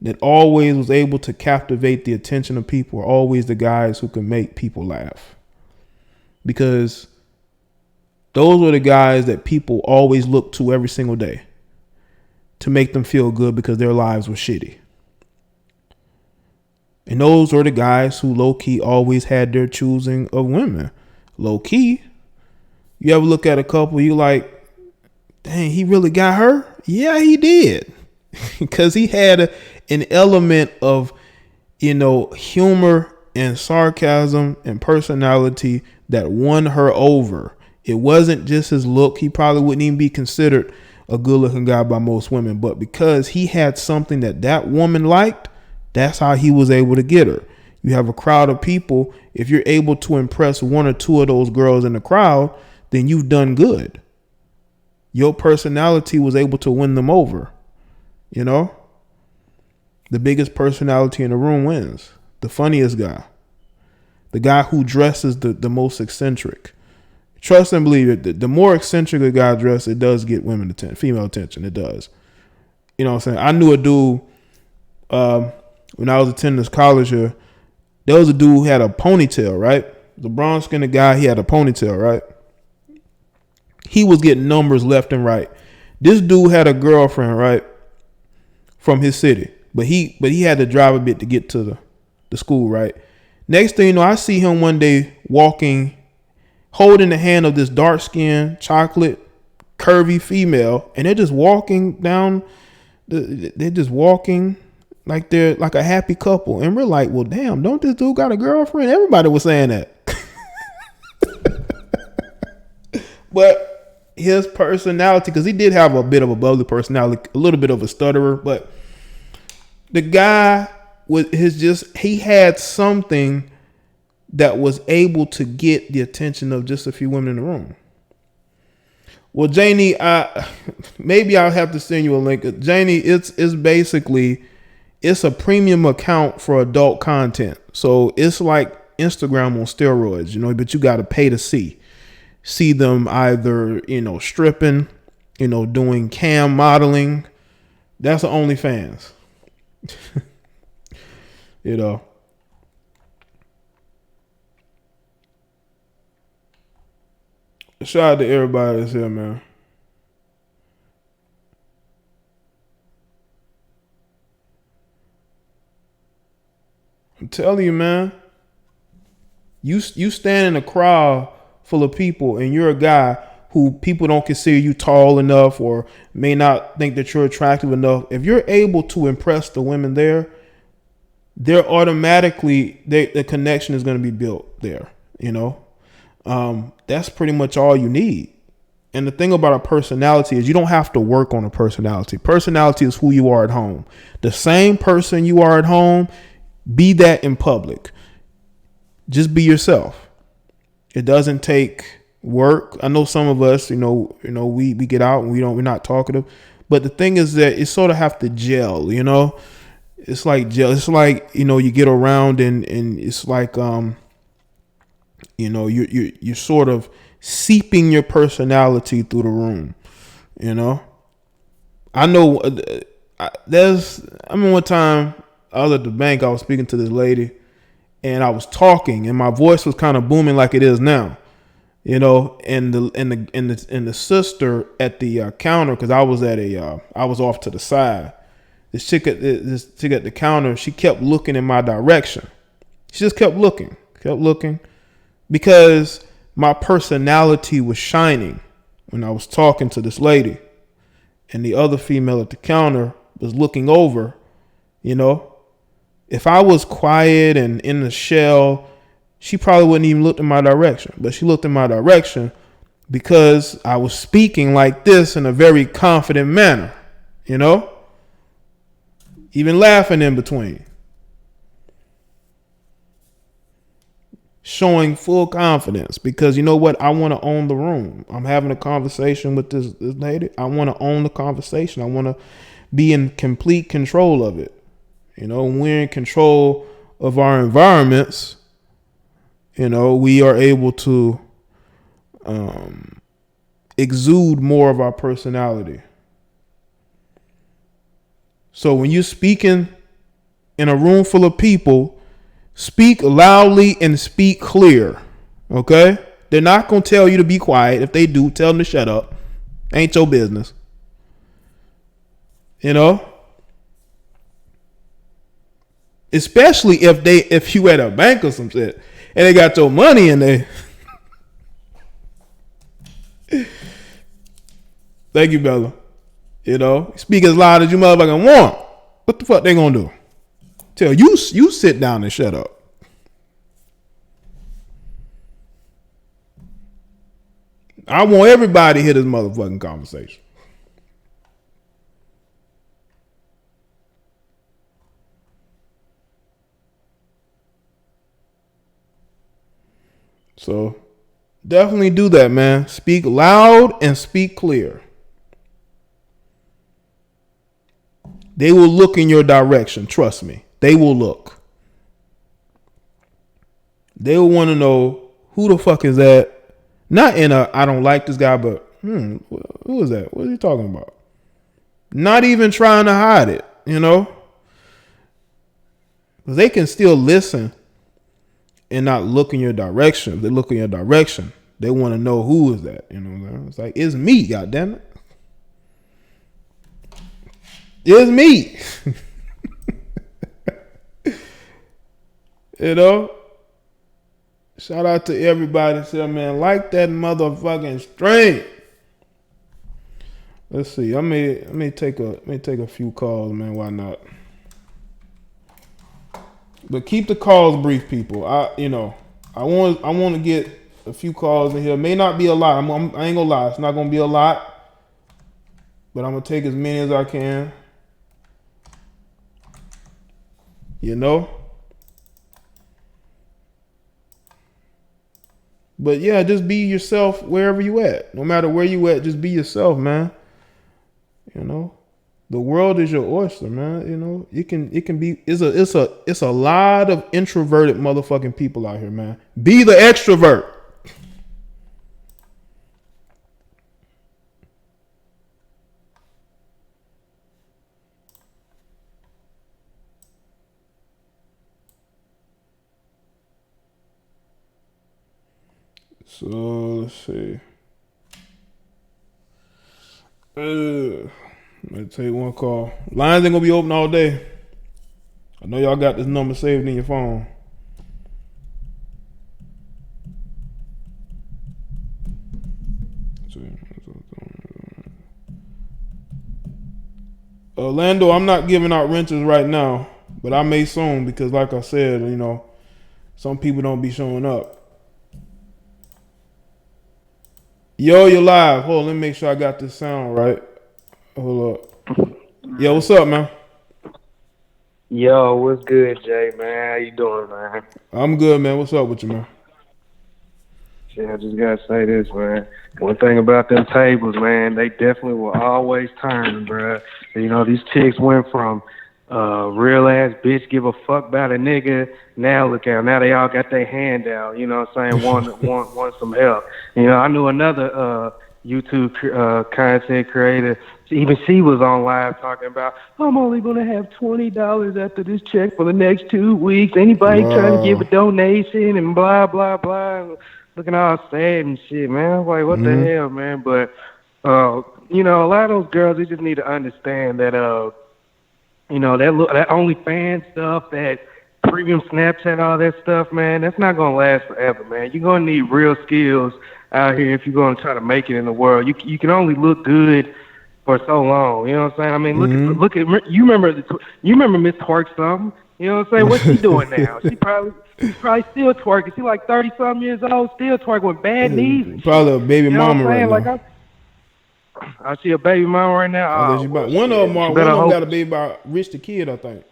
that always was able to captivate the attention of people are always the guys who can make people laugh. Because those were the guys that people always looked to every single day to make them feel good, because their lives were shitty. And those were the guys who low-key always had their choosing of women. Low-key, you ever look at a couple, you like, dang, he really got her? Yeah, he did. Because he had an element of, you know, humor and sarcasm and personality that won her over. It wasn't just his look. He probably wouldn't even be considered a good looking guy by most women. But because he had something that woman liked, that's how he was able to get her. You have a crowd of people. If you're able to impress one or two of those girls in the crowd, then you've done good. Your personality was able to win them over. You know, the biggest personality in the room wins. The funniest guy, the guy who dresses the most eccentric. Trust and believe it. The more eccentric a guy dresses, it does get women attention, female attention. It does. You know what I'm saying? I knew a dude when I was attending this college here. There was a dude who had a ponytail, right? The brown skinned guy, he had a ponytail, right? He was getting numbers left and right. This dude had a girlfriend, right, from his city, but he had to drive a bit to get to the school, right? Next thing you know, I see him one day walking, holding the hand of this dark-skinned chocolate curvy female, and they're just walking down. They're just walking like they're like a happy couple, and we're like, well, damn, don't this dude got a girlfriend? Everybody was saying that. But his personality, because he did have a bit of a bubbly personality, a little bit of a stutterer, but the guy he had something that was able to get the attention of just a few women in the room. Well, Janie, maybe I'll have to send you a link. Janie, it's basically, it's a premium account for adult content. So it's like Instagram on steroids, but you got to pay to see them either, stripping, doing cam modeling. That's an OnlyFans. Shout out to everybody that's here, man. I'm telling you, man. You stand in a crowd full of people, and you're a guy who people don't consider you tall enough or may not think that you're attractive enough. If you're able to impress the women there, they're automatically, the connection is going to be built there. That's pretty much all you need. And the thing about a personality is you don't have to work on a personality. Personality is who you are at home. The same person you are at home, be that in public. Just be yourself. It doesn't take work. I know some of us, we get out and we're not talkative. But the thing is that it sort of have to gel, It's like gel. It's like, you get around and it's like you're sort of seeping your personality through the room. I know one time I was at the bank, I was speaking to this lady and I was talking and my voice was kind of booming like it is now, and the sister at the counter, cause I was off to the side. This chick at the counter, she kept looking in my direction. She just kept looking. Because my personality was shining when I was talking to this lady, and the other female at the counter was looking over. If I was quiet and in the shell, she probably wouldn't even look in my direction, but she looked in my direction because I was speaking like this in a very confident manner, even laughing in between. Showing full confidence because you know what? I want to own the room. I'm having a conversation with this lady. I want to own the conversation. I want to be in complete control of it. When we're in control of our environments, we are able to exude more of our personality. So when you're speaking in a room full of people, speak loudly and speak clear. Okay? They're not going to tell you to be quiet. If they do, tell them to shut up. Ain't your business. Especially if you at a bank or some shit and they got your money in there. Thank you, Bella. Speak as loud as you motherfucking want. What the fuck they gonna do? Tell you sit down and shut up. I want everybody to hear this motherfucking conversation. So definitely do that, man. Speak loud and speak clear. They will look in your direction. Trust me. They will look. They will want to know who the fuck is that. Not in a, I don't like this guy, but who is that? What are you talking about? Not even trying to hide it, Because they can still listen and not look in your direction. If they look in your direction, they want to know who is that. It's like, it's me, goddammit. It's me. Shout out to everybody. Say, man, like that motherfucking stream. Let's see. I may take a few calls, man. Why not? But keep the calls brief, people. I want to get a few calls in here. May not be a lot. I ain't gonna lie. It's not gonna be a lot. But I'm gonna take as many as I can. You know. But yeah, just be yourself wherever you at. No matter where you at, just be yourself, man. You know, the world is your oyster, man. You know, it can be. It's a lot of introverted motherfucking people out here, man. Be the extrovert. So let's see. Let me take one call. Lines ain't gonna be open all day. I know y'all got this number saved in your phone. Orlando, I'm not giving out renters right now, but I may soon because, like I said, you know, some people don't be showing up. Yo, you're live. Hold on, let me make sure I got this sound right. Hold up. Yo, what's up, man? Yo, what's good, Jay, man? How you doing, man? I'm good, man. What's up with you, man? Shit, I just gotta say this, man. One thing about them tables, man, they definitely will always turn, bruh. You know, these chicks went from real ass bitch give a fuck about a nigga. Now look out, now they all got their hand out. You know what I'm saying? Want some help. You know, I knew another YouTube content creator. Even she was on live talking about, I'm only gonna have $20 after this check for the next 2 weeks. Anybody trying to give a donation and blah blah blah. And looking all sad and shit, man. I was like, what the hell, man? But you know, a lot of those girls, they just need to understand that you know, that OnlyFans stuff, that premium Snapchat, all that stuff, man, that's not gonna last forever, man. You're gonna need real skills out here if you're gonna try to make it in the world. You can only look good for so long. You know what I'm saying? I mean, look at you remember Miss Twerk something? You know what I'm saying? What's she doing now? She's probably still twerking. She like 30-something years old, still twerking with bad knees and shit. Probably a baby mama right now. I see a baby mama right now. One of them got a baby by Rich the Kid, I think.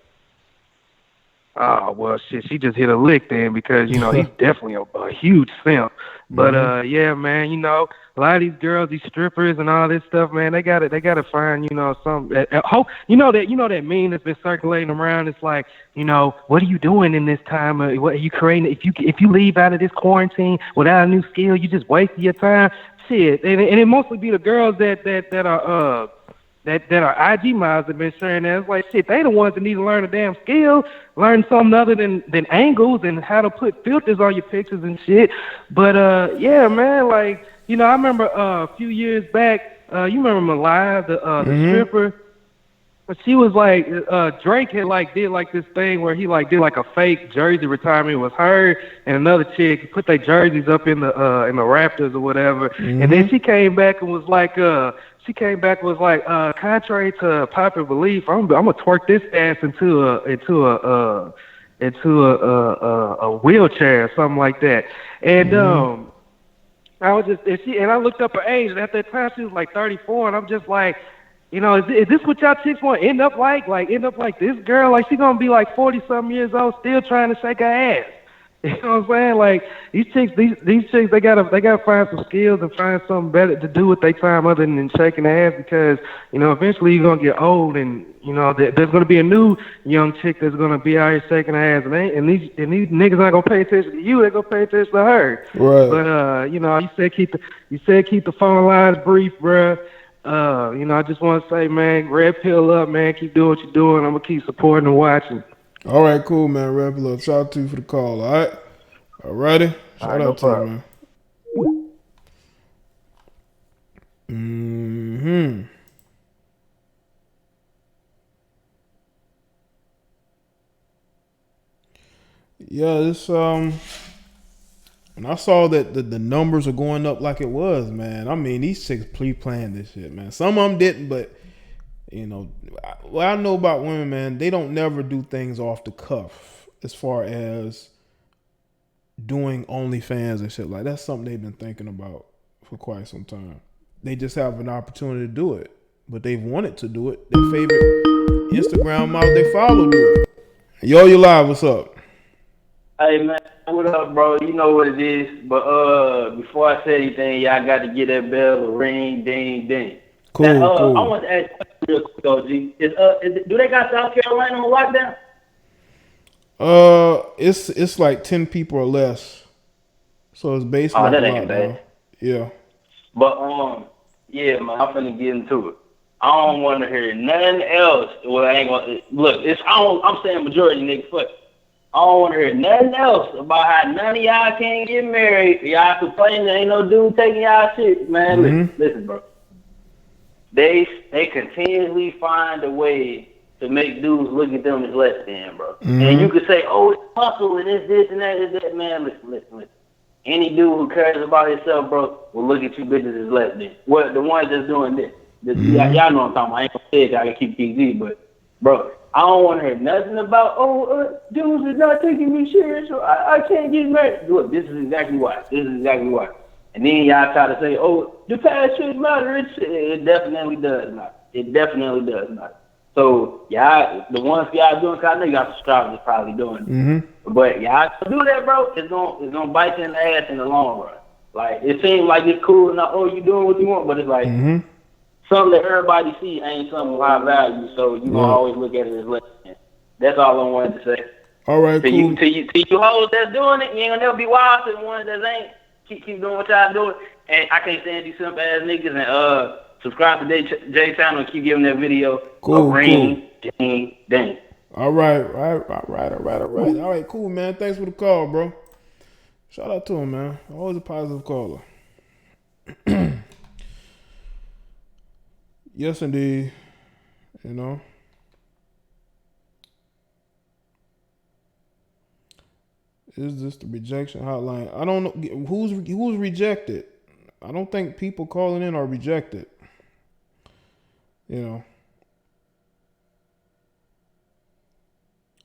Oh, well, shit, she just hit a lick then because, you know, he's definitely a huge simp. But, yeah, man, you know, a lot of these girls, these strippers and all this stuff, man, they gotta find, you know, some, you know that meme that's been circulating around. It's like, you know, what are you doing in this time? What are you creating? If you leave out of this quarantine without a new skill, you just wasted your time. Shit. And it mostly be the girls that are IG models have been sharing that. It's like, shit, they the ones that need to learn a damn skill, learn something other than angles and how to put filters on your pictures and shit. But yeah, man, like, you know, I remember a few years back, you remember Malaya, the stripper. But she was like, Drake had like did like this thing where he like did like a fake jersey retirement. It was her and another chick put their jerseys up in the rafters or whatever. And then she came back and was like, contrary to popular belief, I'm gonna twerk this ass into a wheelchair or something like that. And I was just I looked up her age, and at that time she was like 34, and I'm just like, you know, is this what y'all chicks want to end up like? Like, end up like this girl? Like, she going to be like 40-something years old still trying to shake her ass. You know what I'm saying? Like, these chicks, they gotta find some skills and find something better to do with their time other than shaking their ass because, you know, eventually you're going to get old and, you know, there's going to be a new young chick that's going to be out here shaking her ass. And these niggas not going to pay attention to you. They're going to pay attention to her. Right. But, you know, you said keep the phone lines brief, bruh. You know, I just want to say, man, red pill up, man. Keep doing what you're doing. I'm going to keep supporting and watching. All right, cool, man. Red pill up. Shout out to you for the call, all right? All righty. Shout out to you, man. Yeah, this And I saw that the numbers are going up like it was, man. I mean, these chicks pre-planned this shit, man. Some of them didn't, but you know, what I know about women, man, they don't never do things off the cuff as far as doing OnlyFans and shit. Like, that's something they've been thinking about for quite some time. They just have an opportunity to do it, but they've wanted to do it. Their favorite Instagram model they follow do it. Yo, you live, what's up? Hey man, what up, bro? You know what it is. But before I say anything, y'all got to get that bell to ring, ding, ding. Cool, now, cool. I want to ask you real quick, though, G. Do they got South Carolina on lockdown? It's like 10 people or less, so it's basically like that a ain't lockdown. bad. Yeah. But yeah, man, I'm finna get into it. I don't want to hear nothing else. Well, I ain't gonna look. I'm saying majority, nigga. Fuck. I don't want to hear nothing else about how none of y'all can't get married. Y'all complaining there ain't no dude taking y'all shit, man. Mm-hmm. Listen, bro. They continuously find a way to make dudes look at them as less than, bro. Mm-hmm. And you could say, oh, it's hustle and it's this and that and that. Man, listen. Any dude who cares about himself, bro, will look at you bitches as less than. Well, the ones that's doing this. Mm-hmm. Y'all know what I'm talking about. I ain't gonna say it, I can keep PG, but, bro, I don't want to hear nothing about, dudes is not taking me serious, so I can't get married. Look, this is exactly why. And then y'all try to say, oh, the past shit matter. It definitely does not. So, y'all, the ones y'all doing, because I know y'all subscribers are probably doing it. Mm-hmm. But y'all do that, bro, it's gonna bite you in the ass in the long run. Like, it seems like it's cool now, you doing what you want, but it's like, Mm-hmm. something that everybody see ain't something of high value, so you gonna always look at it as less. That's all I wanted to say. All right, cool. Till you hoes that's doing it, you ain't gonna never be wild to the ones that ain't. Keep doing what y'all doing. And I can't stand these simp ass niggas and subscribe to Jay channel and keep giving that video a ring, ding, ding. All right, cool, man. Thanks for the call, bro. Shout out to him, man. Always a positive caller. Yes, indeed. You know. Is this the rejection hotline? I don't know who's rejected. I don't think people calling in are rejected. You know.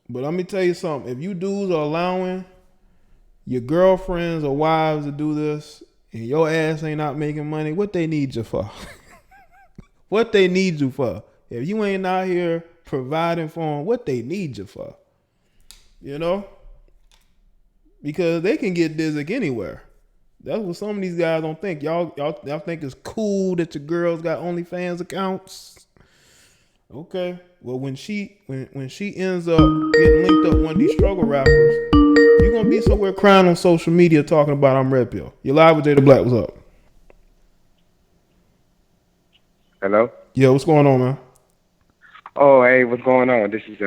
But let me tell you something. If you dudes are allowing your girlfriends or wives to do this and your ass ain't not making money, what they need you for? What they need you for? If you ain't out here providing for them, what they need you for? You know? Because they can get Dizzick anywhere. That's what some of these guys don't think. Y'all think it's cool that your girls got OnlyFans accounts? Okay. Well, when she ends up getting linked up with one of these struggle rappers, you're gonna be somewhere crying on social media talking about I'm Red Pill. You're live with Jay the Black. What's up? Hello? Yeah, what's going on, man? Oh, hey, what's going on? This is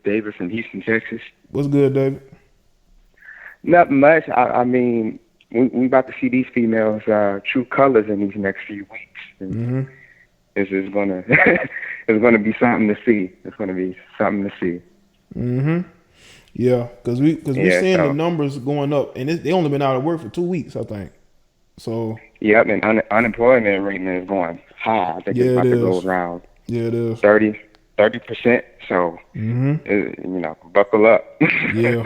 David from Houston, Texas. What's good, David? Nothing much. I mean, we about to see these females' true colors in these next few weeks. And This is gonna it's gonna be something to see. It's gonna be something to see. Yeah, because we're seeing the numbers going up, and they only been out of work for 2 weeks, I think. So. Yep, and unemployment rate is going high. I think it's about to go around. Yeah, it is 30%. So buckle up. Yeah,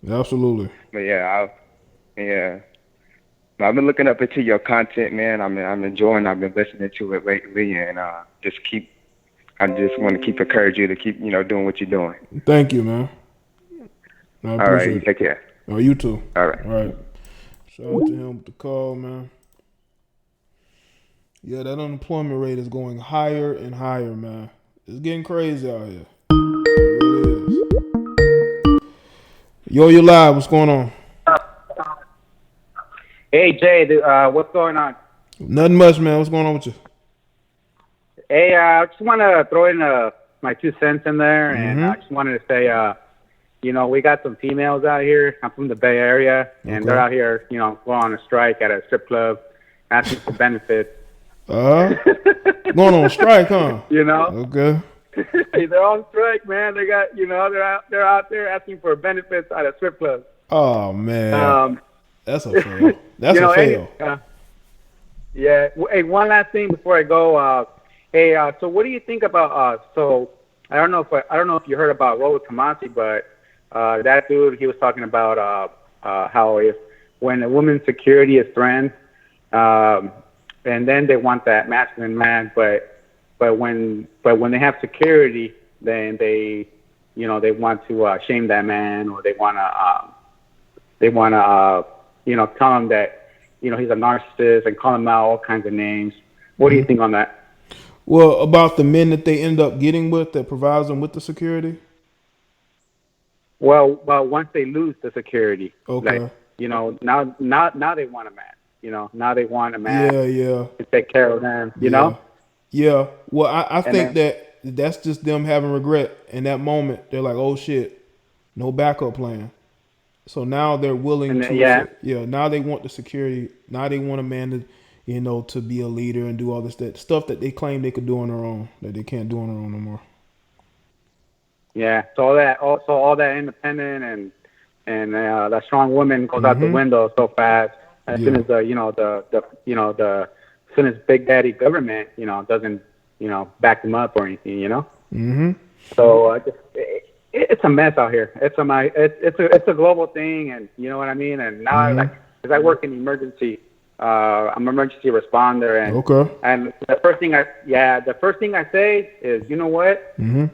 absolutely. But I've been looking up into your content, man. I'm enjoying. I've been listening to it lately, and I just want to keep encouraging you to keep doing what you're doing. Thank you, man. I appreciate All right, it. take care. Oh, you too. All right. All right. Shout out to him with the call, man. Yeah, that unemployment rate is going higher and higher, man. It's getting crazy out here. It really is. Yo, you live. What's going on? Hey, Jay, what's going on? Nothing much, man. What's going on with you? Hey, I just want to throw in my 2 cents in there, and I just wanted to say, we got some females out here. I'm from the Bay Area, and they're out here, going on a strike at a strip club, asking for benefits. Going on a strike, huh? Okay. They're on strike, man. They got, they're out there asking for benefits at a strip club. Oh man. That's a fail. That's You know, a fail. Yeah. Hey, one last thing before I go. So what do you think about? So I don't know if you heard about Roll Tomasi, but that dude, he was talking about how if when a woman's security is threatened, and then they want that masculine man, but when they have security, then they want to shame that man, or they want to tell him that he's a narcissist and call him out all kinds of names. What do you think on that? Well, about the men that they end up getting with that provides them with the security. Well, once they lose the security, okay, like, now they want a man. Now they want a man to take care of them. You know. Yeah. Well, I think that's just them having regret in that moment. They're like, oh shit, no backup plan. So now they're willing to. Now they want the security. Now they want a man to. To be a leader and do all that stuff that they claim they could do on their own, that they can't do on their own no more. Yeah, so all that independent and that strong woman goes out the window so fast. As soon as the soon as Big Daddy government doesn't back them up or anything. So it's a mess out here. It's a global thing, and you know what I mean. And now because I work in emergency. I'm an emergency responder, and the first thing I say is, you know what, this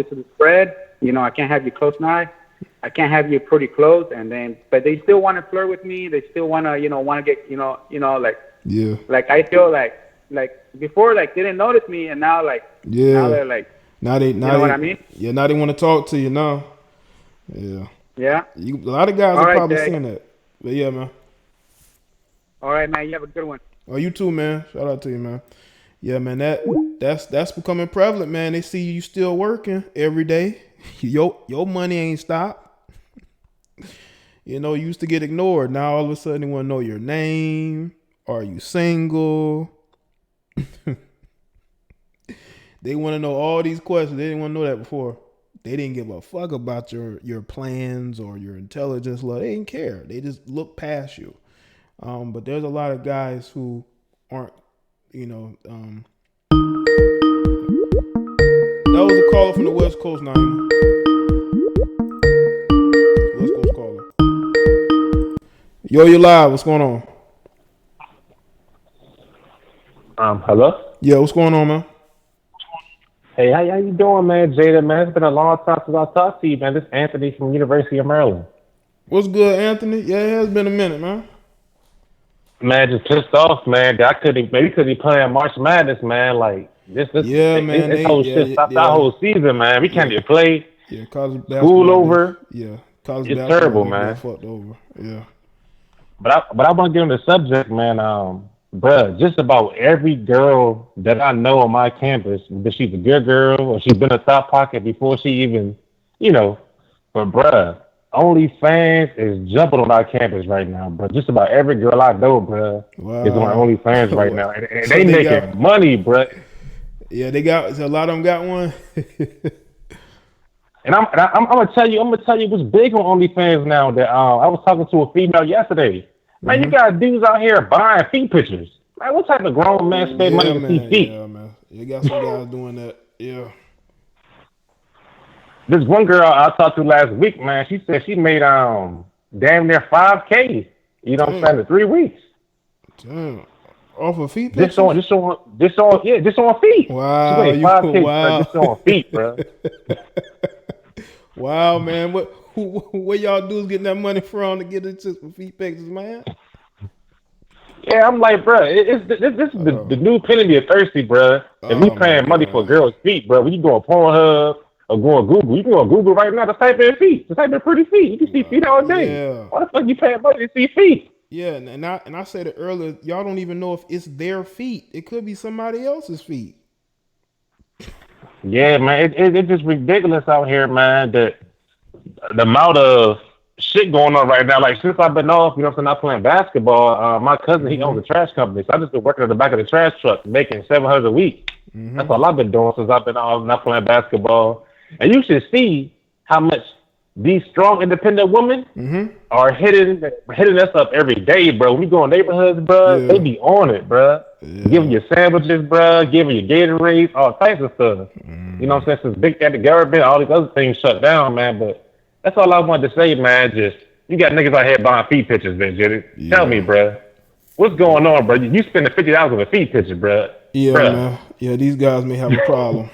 is a spread. I can't have you close now. I can't have you pretty close, but they still want to flirt with me. They still want to get like I feel like before they didn't notice me, and now now they're like now they what I mean? Yeah, now they want to talk to you now. Yeah. Yeah. A lot of guys are probably saying that, but yeah, man. All right, man. You have a good one. Oh, you too, man. Shout out to you, man. Yeah, man. That's becoming prevalent, man. They see you still working every day. Your money ain't stopped. You used to get ignored. Now all of a sudden they want to know your name. Are you single? They want to know all these questions. They didn't want to know that before. They didn't give a fuck about your plans or your intelligence level. They didn't care. They just looked past you. But there's a lot of guys who aren't, that was a caller from the West Coast, Naima. West Coast caller. Yo, you live. What's going on? Hello? Yeah, what's going on, man? Hey, how you doing, man? Jada, man, it's been a long time since I talked to you, man. This is Anthony from University of Maryland. What's good, Anthony? Yeah, it has been a minute, man. Man, just pissed off, man. I couldn't be playing March Madness, man. Like this whole shit stopped our whole season, man. We can't even play. Yeah, college school over. College it's terrible, man. Fucked over. Yeah. But I want to get on the subject, man. Bruh, just about every girl that I know on my campus, that she's a good girl or she's been a top pocket before she even, but bruh, OnlyFans is jumping on our campus right now, bro. Just about every girl I know, bro, is on OnlyFans right now, and so they making money, bro. Yeah, a lot of them got one. And I'm gonna tell you what's big on OnlyFans now. That I was talking to a female yesterday. Man, you got dudes out here buying feet pictures. Man, what type of grown man spend money to see feet? Yeah, man. You got some guys doing that. Yeah. This one girl I talked to last week, man, she said she made damn near $5,000. You know what I'm saying? In 3 weeks. Damn. Off of feet pictures? Just on feet. Wow. She made $5,000 just on feet, bro. Wow, man. Where y'all dudes getting that money from to get into for feet pictures, man? Yeah, I'm like, bro, this is the new penalty of thirsty, bro. If we paying money for girls' feet, bro, when you go on Pornhub or go on Google, you can go on Google right now to type in feet. Just type in pretty feet. You can see feet all day. Yeah. Why the fuck you paying money to see feet? Yeah, and I said it earlier, y'all don't even know if it's their feet. It could be somebody else's feet. Yeah, man, it's just ridiculous out here, man, that the amount of shit going on right now. Like, since I've been off, not playing basketball, my cousin, he owns a trash company, so I just been working at the back of the trash truck, making $700 a week. That's all I've been doing since I've been off, not playing basketball. And you should see how much these strong, independent women are hitting us up every day, bro. We go in neighborhoods, bro. They be on it, bro. Giving you sandwiches, bro. Giving you Gatorades, all types of stuff. You know what I'm saying? Since Big Daddy government, all these other things shut down, man. But that's all I wanted to say, man. Just you got niggas out here buying feet pictures, man. Jitty. Tell me, bro. What's going on, bro? You spending $50 on a feet picture, bro. Yeah, man. Yeah, these guys may have a problem.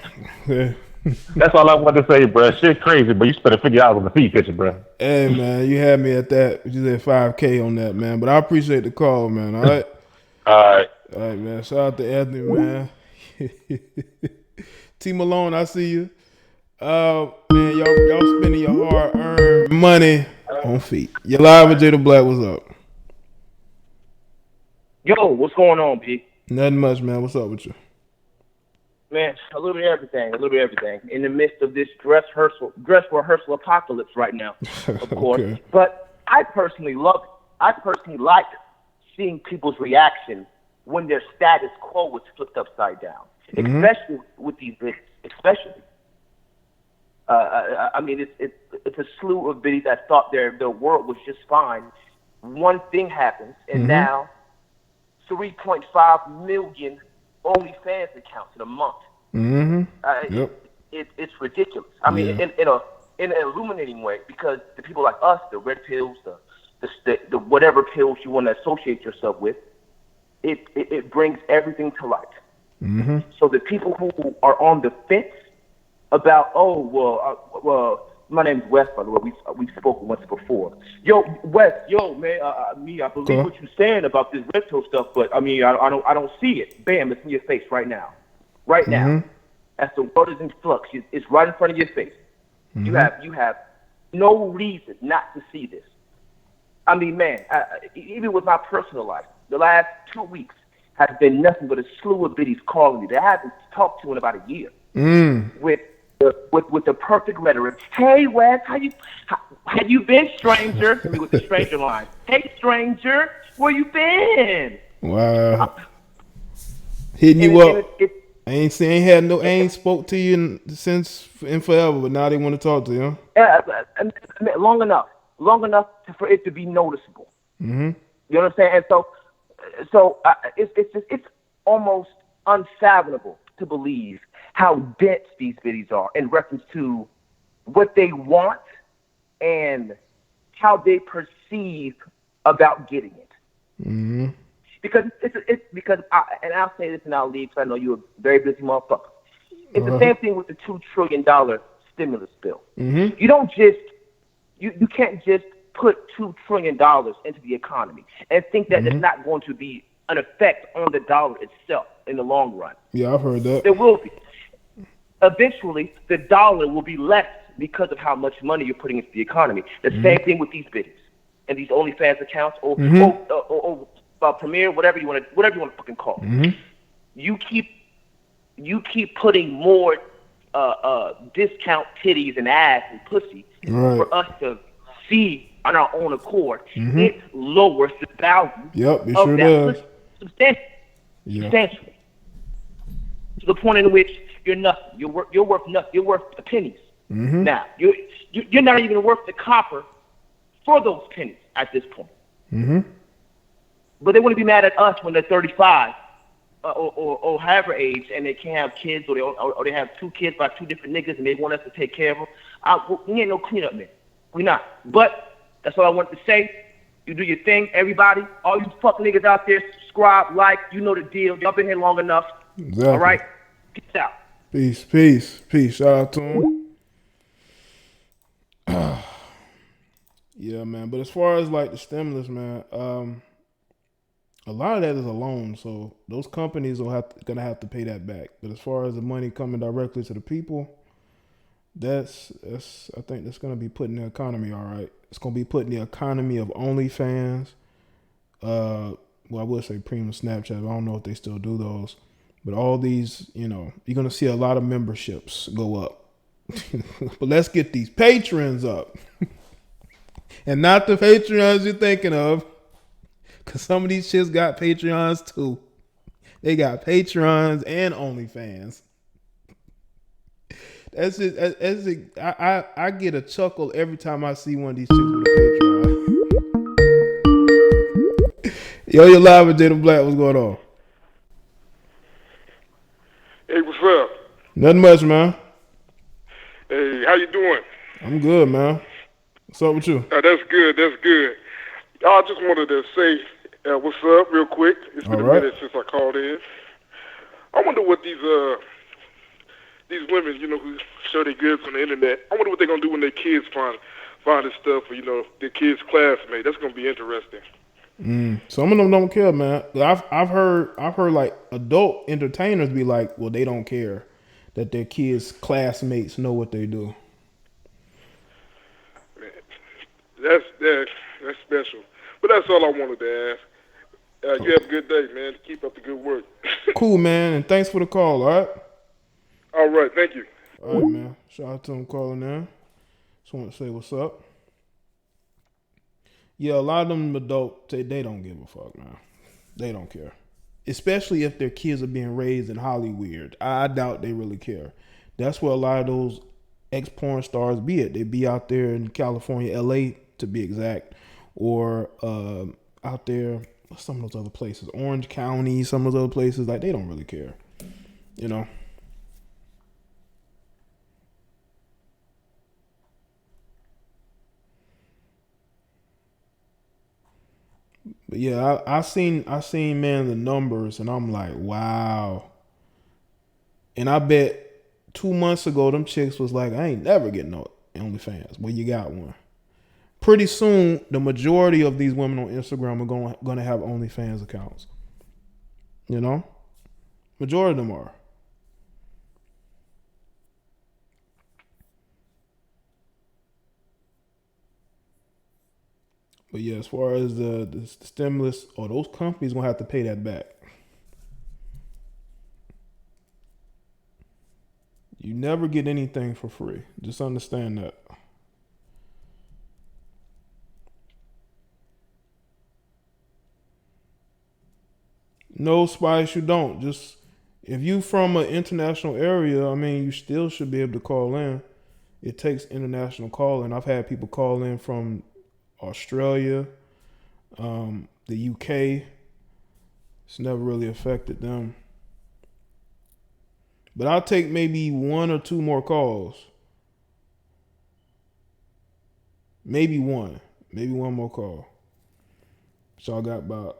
That's all I wanted to say, bro. Shit crazy, but you spending $50 on the feet picture, bro. Hey, man, you had me at that. You said $5K on that, man. But I appreciate the call, man. All right. All right, man. Shout out to Anthony, man. T Malone, I see you. Man, y'all spending your hard-earned money on feet. You're live with Jada Black. What's up? Yo, what's going on, P? Nothing much, man. What's up with you? Man, a little bit of everything. In the midst of this dress rehearsal apocalypse right now, of course. Okay. But I personally love it. I personally like seeing people's reaction when their status quo was flipped upside down, especially with these biddies. Especially, I mean, it's a slew of biddies that thought their world was just fine. One thing happens, and now 3.5 million OnlyFans accounts in a month. It's ridiculous. I mean, in an illuminating way, because the people like us, the red pills, the whatever pills you want to associate yourself with, it brings everything to light. So the people who are on the fence about, my name's Wes, by the way. We've spoken once before. Yo, Wes, man, I believe what you're saying about this red pill stuff, but I mean, I don't see it. Bam, it's in your face right now. Now, as the world is in flux, it's right in front of your face. You have no reason not to see this. I mean, man, even with my personal life, the last 2 weeks has been nothing but a slew of biddies calling me that I haven't talked to in about a year. With the perfect rhetoric. Hey, Wes, have you been, stranger? I mean, with the stranger line. Hey, stranger, where you been? Wow. Hitting you up. I ain't spoke to you since in forever, but now they want to talk to you. Long enough for it to be noticeable. You know what I'm saying? And so it's almost unfathomable to believe how dense these biddies are in reference to what they want and how they perceive about getting it. Because and I'll say this and I'll leave because I know you're a very busy motherfucker. It's the same thing with the $2 trillion stimulus bill. You don't just you can't just put $2 trillion into the economy and think that there's not going to be an effect on the dollar itself in the long run. Yeah, I've heard that. There will be. Eventually, the dollar will be less because of how much money you're putting into the economy. The same thing with these biddies and these OnlyFans accounts or Premier, whatever you want to fucking call it. You keep putting more discount titties and ass and pussy for us to see on our own accord. It lowers the value of sure that does. Substantially. To the point in which you're nothing. You're worth nothing. You're worth the pennies. Now you're not even worth the copper for those pennies at this point. But they want to be mad at us when they're 35 or however age, and they can't have kids, or they have 2 kids by 2 different niggas, and they want us to take care of them. We ain't no cleanup men. We not. But that's all I wanted to say. You do your thing, everybody. All you fuck niggas out there, subscribe, like. You know the deal. Y'all been here long enough. Exactly. All right. Peace out. Peace. Shout out to him. Yeah, man. But as far as like the stimulus, man, a lot of that is a loan, so those companies gonna have to pay that back. But as far as the money coming directly to the people, that's I think that's gonna be putting the economy all right. It's gonna be putting the economy of OnlyFans. Well, I would say premium Snapchat. I don't know if they still do those. But all these, you're going to see a lot of memberships go up. But let's get these patrons up. And not the Patreons you're thinking of. Because some of these shits got Patreons too. They got Patreons and OnlyFans. That's it. I get a chuckle every time I see one of these chicks with a Patreon. Yo, you're live with Jada Black. What's going on? Hey, what's up? Nothing much, man. Hey, how you doing? I'm good, man. What's up with you? That's good. That's good. I just wanted to say what's up real quick. It's been a minute since I called in. I wonder what these women, who show their goods on the internet, I wonder what they're going to do when their kids find this stuff for, their kids' classmates. That's going to be interesting. Some of them don't care, man. I've heard like adult entertainers be like, well, they don't care that their kids' classmates know what they do. Man, that's special. But that's all I wanted to ask. You have a good day, man. Keep up the good work. Cool, man, and thanks for the call. All right. All right, thank you. All right, man. Shout out to him calling in. Just want to say what's up. Yeah, a lot of them adults, they don't give a fuck, man. They don't care. Especially if their kids are being raised in Hollywood. I doubt they really care. That's where a lot of those ex-porn stars be at. They be out there in California, LA to be exact, or out there, some of those other places, Orange County, some of those other places. Like, they don't really care, But yeah, I seen man the numbers, and I'm like, wow. And I bet 2 months ago them chicks was like, I ain't never getting no OnlyFans. Well, you got one. Pretty soon, the majority of these women on Instagram are going to have OnlyFans accounts. Majority of them are. But yeah, as far as the stimulus, those companies gonna have to pay that back. You never get anything for free. Just understand that. No, Spice, you don't. Just if you from an international area, I mean, you still should be able to call in. It takes international calling. I've had people call in from Australia, the UK. It's never really affected them. But I'll take maybe 1 or 2 more calls. Maybe one more call. So I got about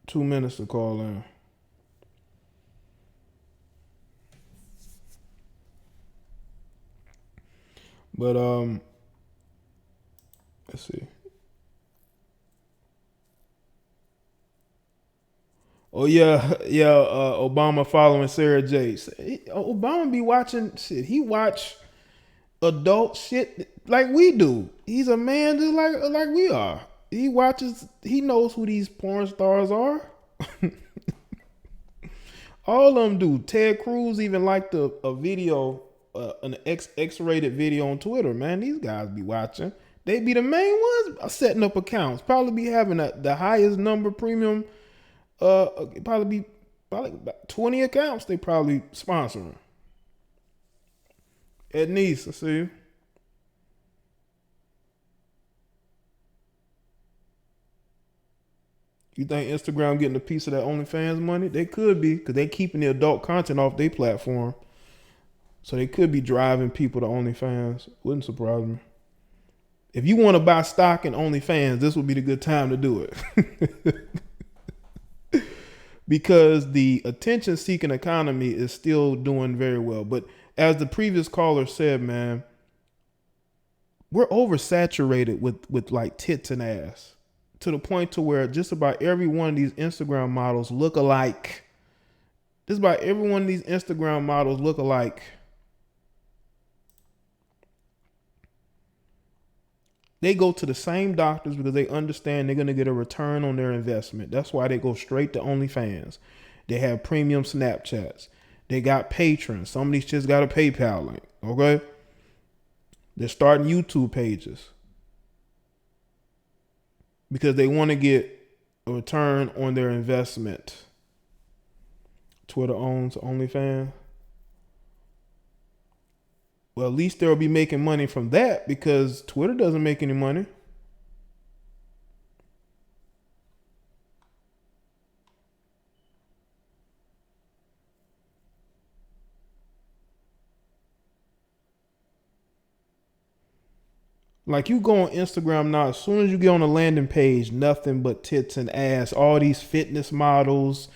2 minutes to call in. But let's see. Oh yeah. Obama following Sarah J. Obama be watching shit. He watch adult shit like we do. He's a man just like we are. He watches. He knows who these porn stars are. All of them do. Ted Cruz even liked a video, an X-rated video on Twitter. Man, these guys be watching. They be the main ones setting up accounts. Probably be having the highest number premium. Probably about 20 accounts they probably sponsoring. At Nice, I see you. You think Instagram getting a piece of that OnlyFans money? They could be, because they keeping the adult content off their platform. So they could be driving people to OnlyFans. Wouldn't surprise me. If you want to buy stock in OnlyFans, this would be the good time to do it. Because the attention-seeking economy is still doing very well. But as the previous caller said, man, we're oversaturated with like tits and ass, to the point to where just about every one of these Instagram models look alike. Just about every one of these Instagram models look alike. They go to the same doctors because they understand they're going to get a return on their investment. That's why they go straight to OnlyFans. They have premium Snapchats. They got patrons. Some of these just got a PayPal link. Okay? They're starting YouTube pages because they want to get a return on their investment. Twitter owns OnlyFans. Well, at least they'll be making money from that because Twitter doesn't make any money. Like you go on Instagram now, as soon as you get on the landing page, nothing but tits and ass. All these fitness models,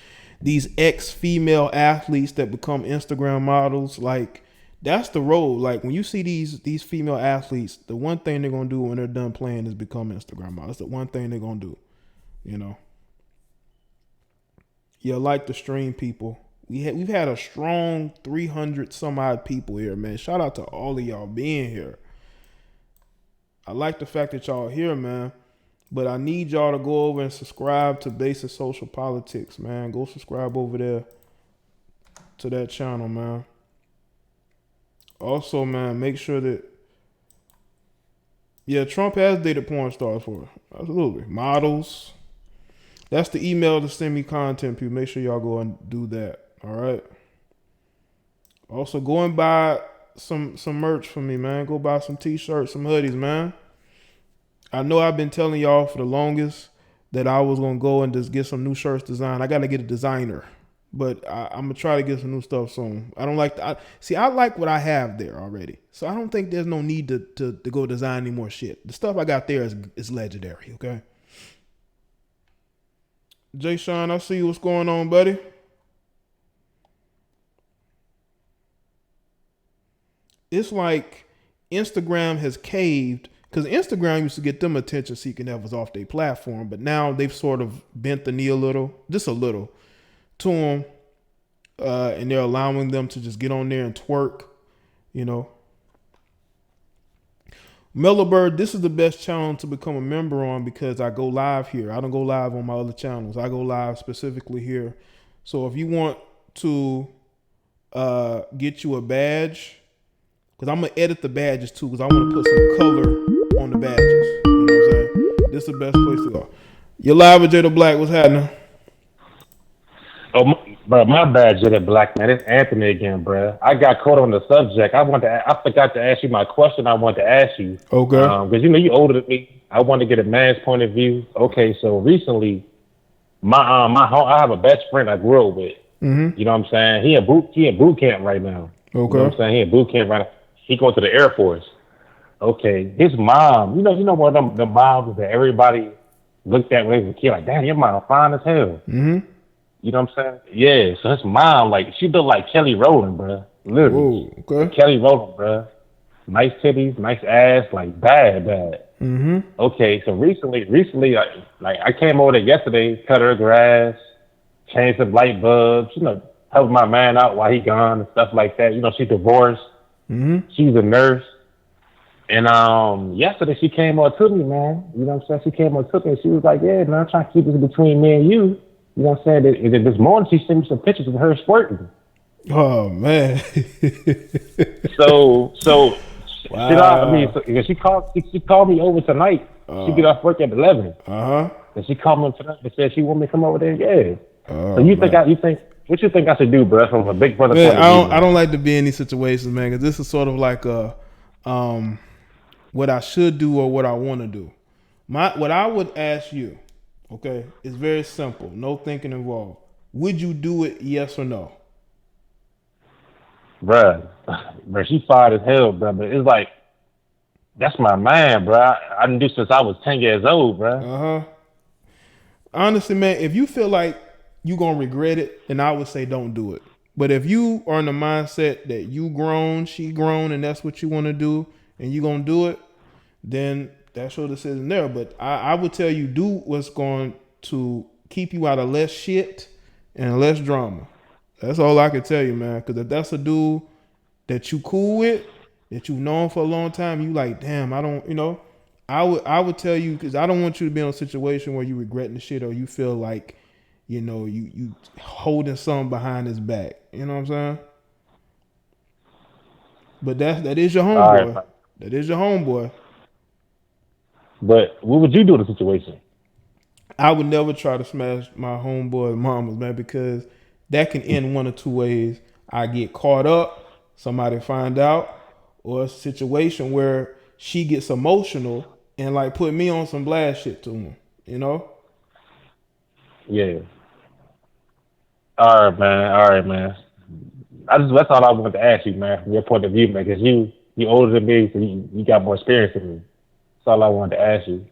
these ex-female athletes that become Instagram models. Like that's the road. Like when you see these female athletes, the one thing they're gonna do when they're done playing is become Instagram models. That's the one thing they're gonna do. You know. Yeah, like the stream people. We've had a strong 300 some odd people here, man. Shout out to all of y'all being here. I like the fact that y'all here, man. But I need y'all to go over and subscribe to Basic Social Politics, man. Go subscribe over there to that channel, man. Also, man, make sure that, yeah, Trump has dated porn stars for her. Absolutely. Models. That's the email to send me content, people. Make sure y'all go and do that. All right. Also, go and buy some merch for me, man. Go buy some t-shirts, some hoodies, man. I know I've been telling y'all for the longest that I was gonna go and just get some new shirts designed. I gotta get a designer, but I'm gonna try to get some new stuff soon. I don't like I like what I have there already, so I don't think there's no need to go design any more shit. The stuff I got there is legendary. Okay. Jay Sean, I see what's going on, buddy. It's like Instagram has caved because Instagram used to get them attention seeking that was off their platform, but now they've sort of bent the knee a little, just a little, to them, and they're allowing them to just get on there and twerk, you know. Mellowbird, this is the best channel to become a member on because I go live here. I don't go live on my other channels. I go live specifically here. So if you want to get you a badge, because I'm going to edit the badges too, because I want to put some color on the badges. You know what I'm saying? This is the best place to go. You're live with Jada Black. What's happening? Oh, my bad, Jada Black, man. It's Anthony again, bro. I got caught on the subject. I forgot to ask you my question I wanted to ask you. Okay. Because, you know, you older than me. I want to get a man's point of view. Okay, so recently, I have a best friend I grew up with. Mm-hmm. You know what I'm saying? He in boot camp right now. Okay. You know what I'm saying? He in boot camp right now. He going to the Air Force. Okay, his mom, you know one of the moms that everybody looked at when they was a kid, like, damn, your mom fine as hell. Mm-hmm. You know what I'm saying? Yeah, so his mom, like, she looked like Kelly Rowland, bro. Literally. Ooh, okay. Kelly Rowland, bro. Nice titties, nice ass, like, bad. Mm-hmm. Okay, so recently, I came over there yesterday, cut her grass, changed some light bulbs, you know, helped my man out while he gone and stuff like that. You know, she's divorced. Mm-hmm. She's a nurse. And yesterday she came up to me, man. You know what I'm saying? She came up to me and she was like, yeah, man, I'm trying to keep this between me and you. You know what I'm saying? And then this morning she sent me some pictures of her squirting. Oh, man. so wow. She called me over tonight. She get off work at 11. Uh-huh. And she called me tonight and said she want me to come over there. Yeah. So what you think I should do, bro, from a big brother point of view? I don't like to be in these situations, man, because this is sort of like what I should do or what I want to do. What I would ask you, okay, is very simple. No thinking involved. Would you do it, yes or no? Bruh, she fired as hell, bruh. But it's like, that's my man, bruh. I didn't do since I was 10 years old, bruh. Uh-huh. Honestly, man, if you feel like you're going to regret it, then I would say don't do it. But if you are in the mindset that you grown, she grown, and that's what you want to do, and you're going to do it, then that's your decision there. But I would tell you, do what's going to keep you out of less shit and less drama. That's all I can tell you, man. Because if that's a dude that you cool with, that you've known for a long time, you like, damn, I don't, you know, I would tell you, because I don't want you to be in a situation where you regretting the shit or you feel like, you know, you holding something behind his back. You know what I'm saying? But that is your homeboy. Right. That is your homeboy. But what would you do in the situation? I would never try to smash my homeboy mamas, man, because that can end one of two ways. I get caught up, somebody find out, or a situation where she gets emotional and like put me on some blast shit to him, you know? Yeah. All right, man. That's all I wanted to ask you, man, from your point of view, man, because you older than me, so you got more experience than me. That's all I wanted to ask you.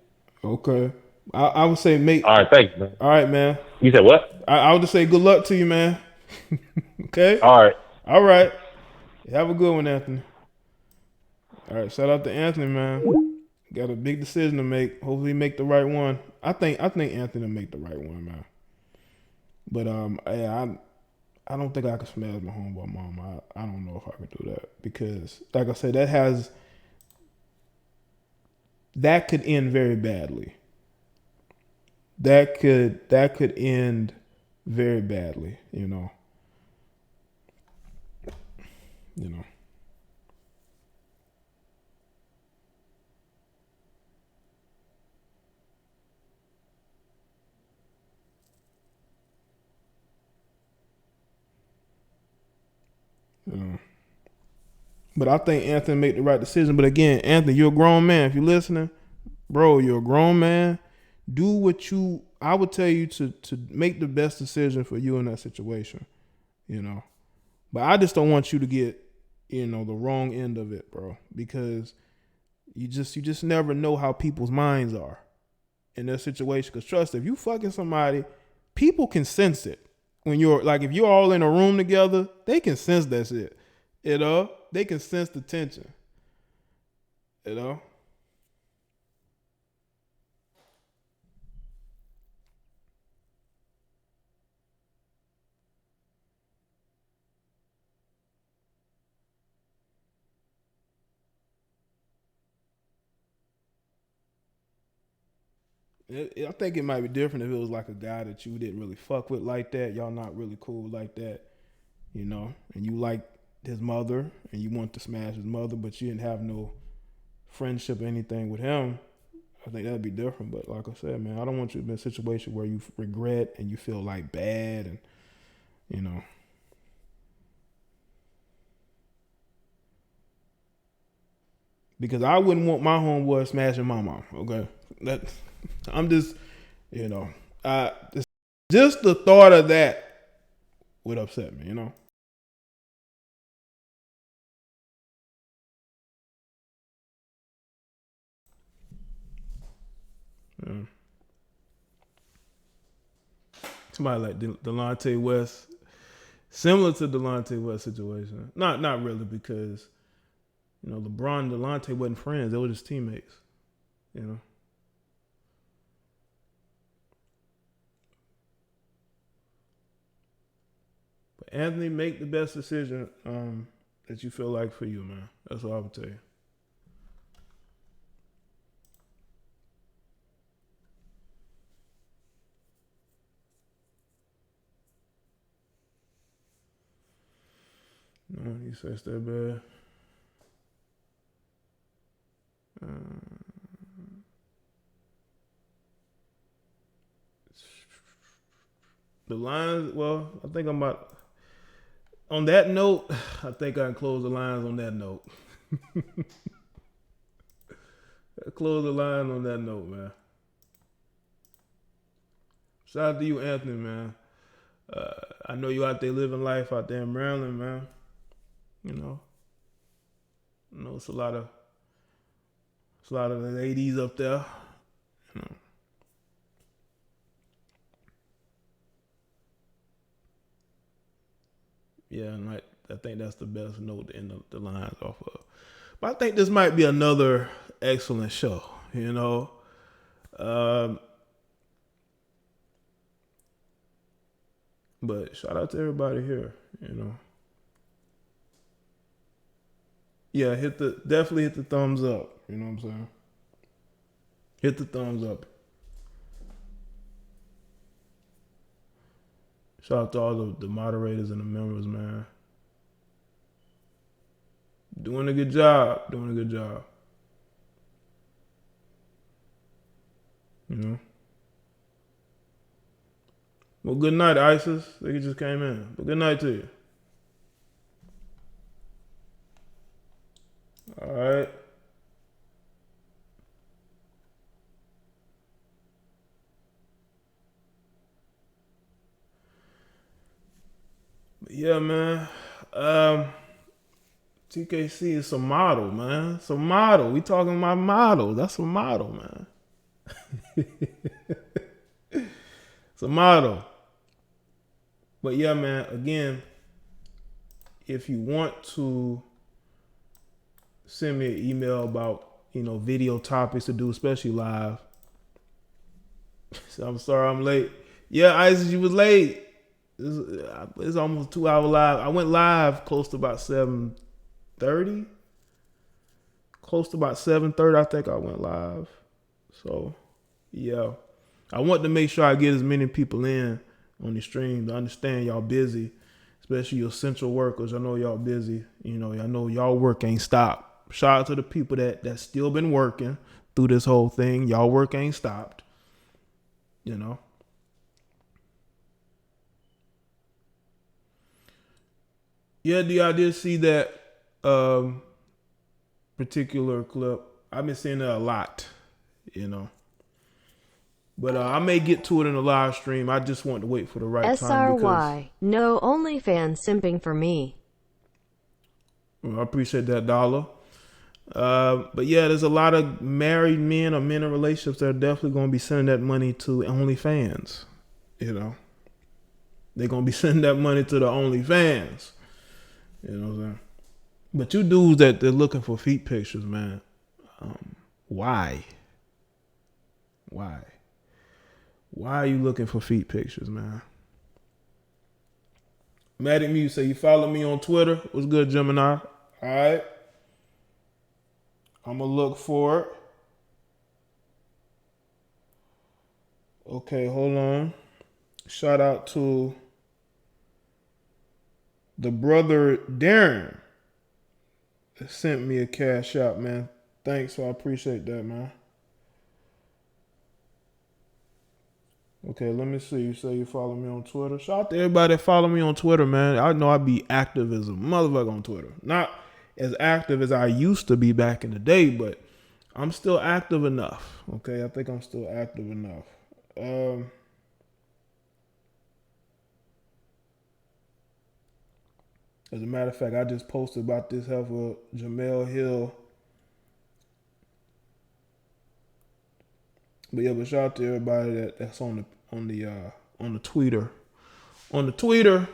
Okay. I would say make. All right, thanks, man. All right, man. You said what? I would just say good luck to you, man. Okay? All right. All right. Have a good one, Anthony. All right, shout out to Anthony, man. Got a big decision to make. Hopefully make the right one. I think Anthony will make the right one, man. But I don't think I could smash my homeboy mom. I don't know if I could do that because, like I said, that could end very badly. That could end very badly, you know. You know. But I think Anthony made the right decision. But again, Anthony, you're a grown man. If you're listening, bro, you're a grown man. Do what I would tell you to make the best decision for you in that situation, you know. But I just don't want you to get, you know, the wrong end of it, bro, because you just never know how people's minds are in their situation. Because trust, if you fucking somebody, people can sense it. When if you're all in a room together, they can sense that shit. You know, they can sense the tension. You know. I think it might be different if it was like a guy that you didn't really fuck with like that. Y'all not really cool like that, you know, and you like his mother and you want to smash his mother, but you didn't have no friendship or anything with him. I think that'd be different. But like I said, man, I don't want you to be in a situation where you regret and you feel like bad and, you know. Because I wouldn't want my homeboy smashing my mom, okay? I'm just, you know, just the thought of that would upset me, you know? Yeah. Somebody like Delonte West, similar to Delonte West situation. Not really, because, you know, LeBron and Delonte wasn't friends. They were just teammates, you know? Anthony, make the best decision that you feel like for you, man. That's all I would tell you. No, you say it's that bad. The lines, well, I think I'm about... On that note, I think I can close the lines on that note. Close the line on that note, man. Shout out to you, Anthony, man. I know you out there living life out there in Maryland, man. You know, it's a lot of the ladies up there. You know. Yeah, and I think that's the best note to end the lines off of. But I think this might be another excellent show, you know. But shout out to everybody here, you know. Yeah, definitely hit the thumbs up, you know what I'm saying? Hit the thumbs up. Shout out to all the moderators and the members, man. Doing a good job. You know? Well, good night, Isis. I think you just came in. But good night to you. All right. Yeah, man. TKC is a model, man. It's a model. We talking about model. That's a model, man. It's a model. But yeah, man, again, if you want to send me an email about, video topics to do, especially live. I'm sorry I'm late. Yeah, Isis, you was late. It's almost a 2-hour live. I went live close to about 7:30. Close to about 7:30, I think I went live. So, yeah. I want to make sure I get as many people in on the stream to understand y'all busy, especially your essential workers. I know y'all busy. I know y'all work ain't stopped. Shout out to the people that still been working through this whole thing. Y'all work ain't stopped. Yeah, I did see that particular clip. I've been seeing it a lot, But I may get to it in a live stream. I just want to wait for the right time. SRY, no OnlyFans simping for me. I appreciate that, dollar. But yeah, there's a lot of married men or men in relationships that are definitely going to be sending that money to OnlyFans. They're going to be sending that money to the OnlyFans. You know what I'm saying? But you dudes that they're looking for feet pictures, man. Why? Why are you looking for feet pictures, man? Matic Muse say you follow me on Twitter. What's good, Gemini? All right. I'm going to look for it. Okay, hold on. Shout out to the brother Darren that sent me a cash out, man. Thanks, so I appreciate that, man. Okay, let me see. You say you follow me on Twitter. Shout out to everybody that follow me on Twitter, man. I know I be active as a motherfucker on Twitter. Not as active as I used to be back in the day, but I'm still active enough. Okay, I think I'm still active enough. As a matter of fact, I just posted about this heifer, Jamel Hill. But yeah, but shout out to everybody that's on the Twitter. On the Twitter.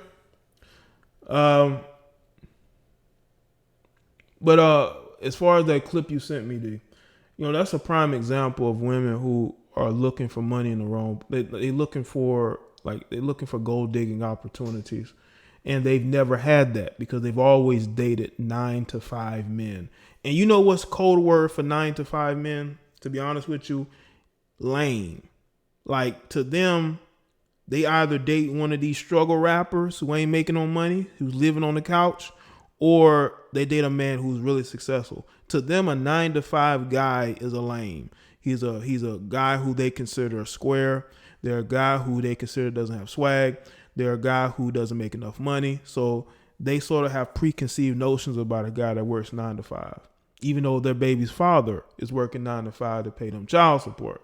But as far as that clip you sent me, D, that's a prime example of women who are looking for money in the wrong. They looking for gold digging opportunities. And they've never had that because they've always dated 9-to-5 men. And you know what's code word for 9-to-5 men? To be honest with you, lame. Like, to them, they either date one of these struggle rappers who ain't making no money, who's living on the couch, or they date a man who's really successful. To them, a 9-to-5 guy is a lame. He's a guy who they consider a square. They're a guy who they consider doesn't have swag. They're a guy who doesn't make enough money. So they sort of have preconceived notions about a guy that works 9-to-5, even though their baby's father is working 9-to-5 to pay them child support.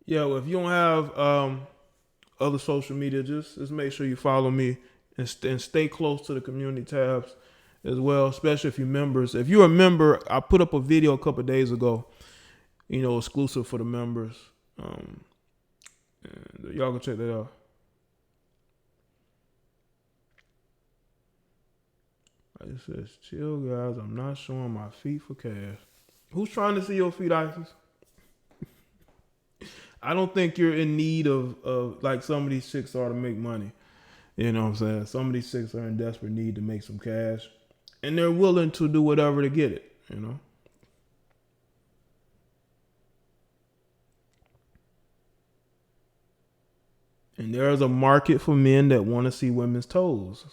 Yeah, well, if you don't have other social media, just make sure you follow me and stay close to the community tabs as well, especially if you're members. If you're a member, I put up a video a couple of days ago, exclusive for the members. And y'all can check that out. It says, chill, guys. I'm not showing my feet for cash. Who's trying to see your feet, Isis? I don't think you're in need of like some of these chicks are to make money. You know what I'm saying? Some of these chicks are in desperate need to make some cash. And they're willing to do whatever to get it, And there's a market for men that want to see women's toes,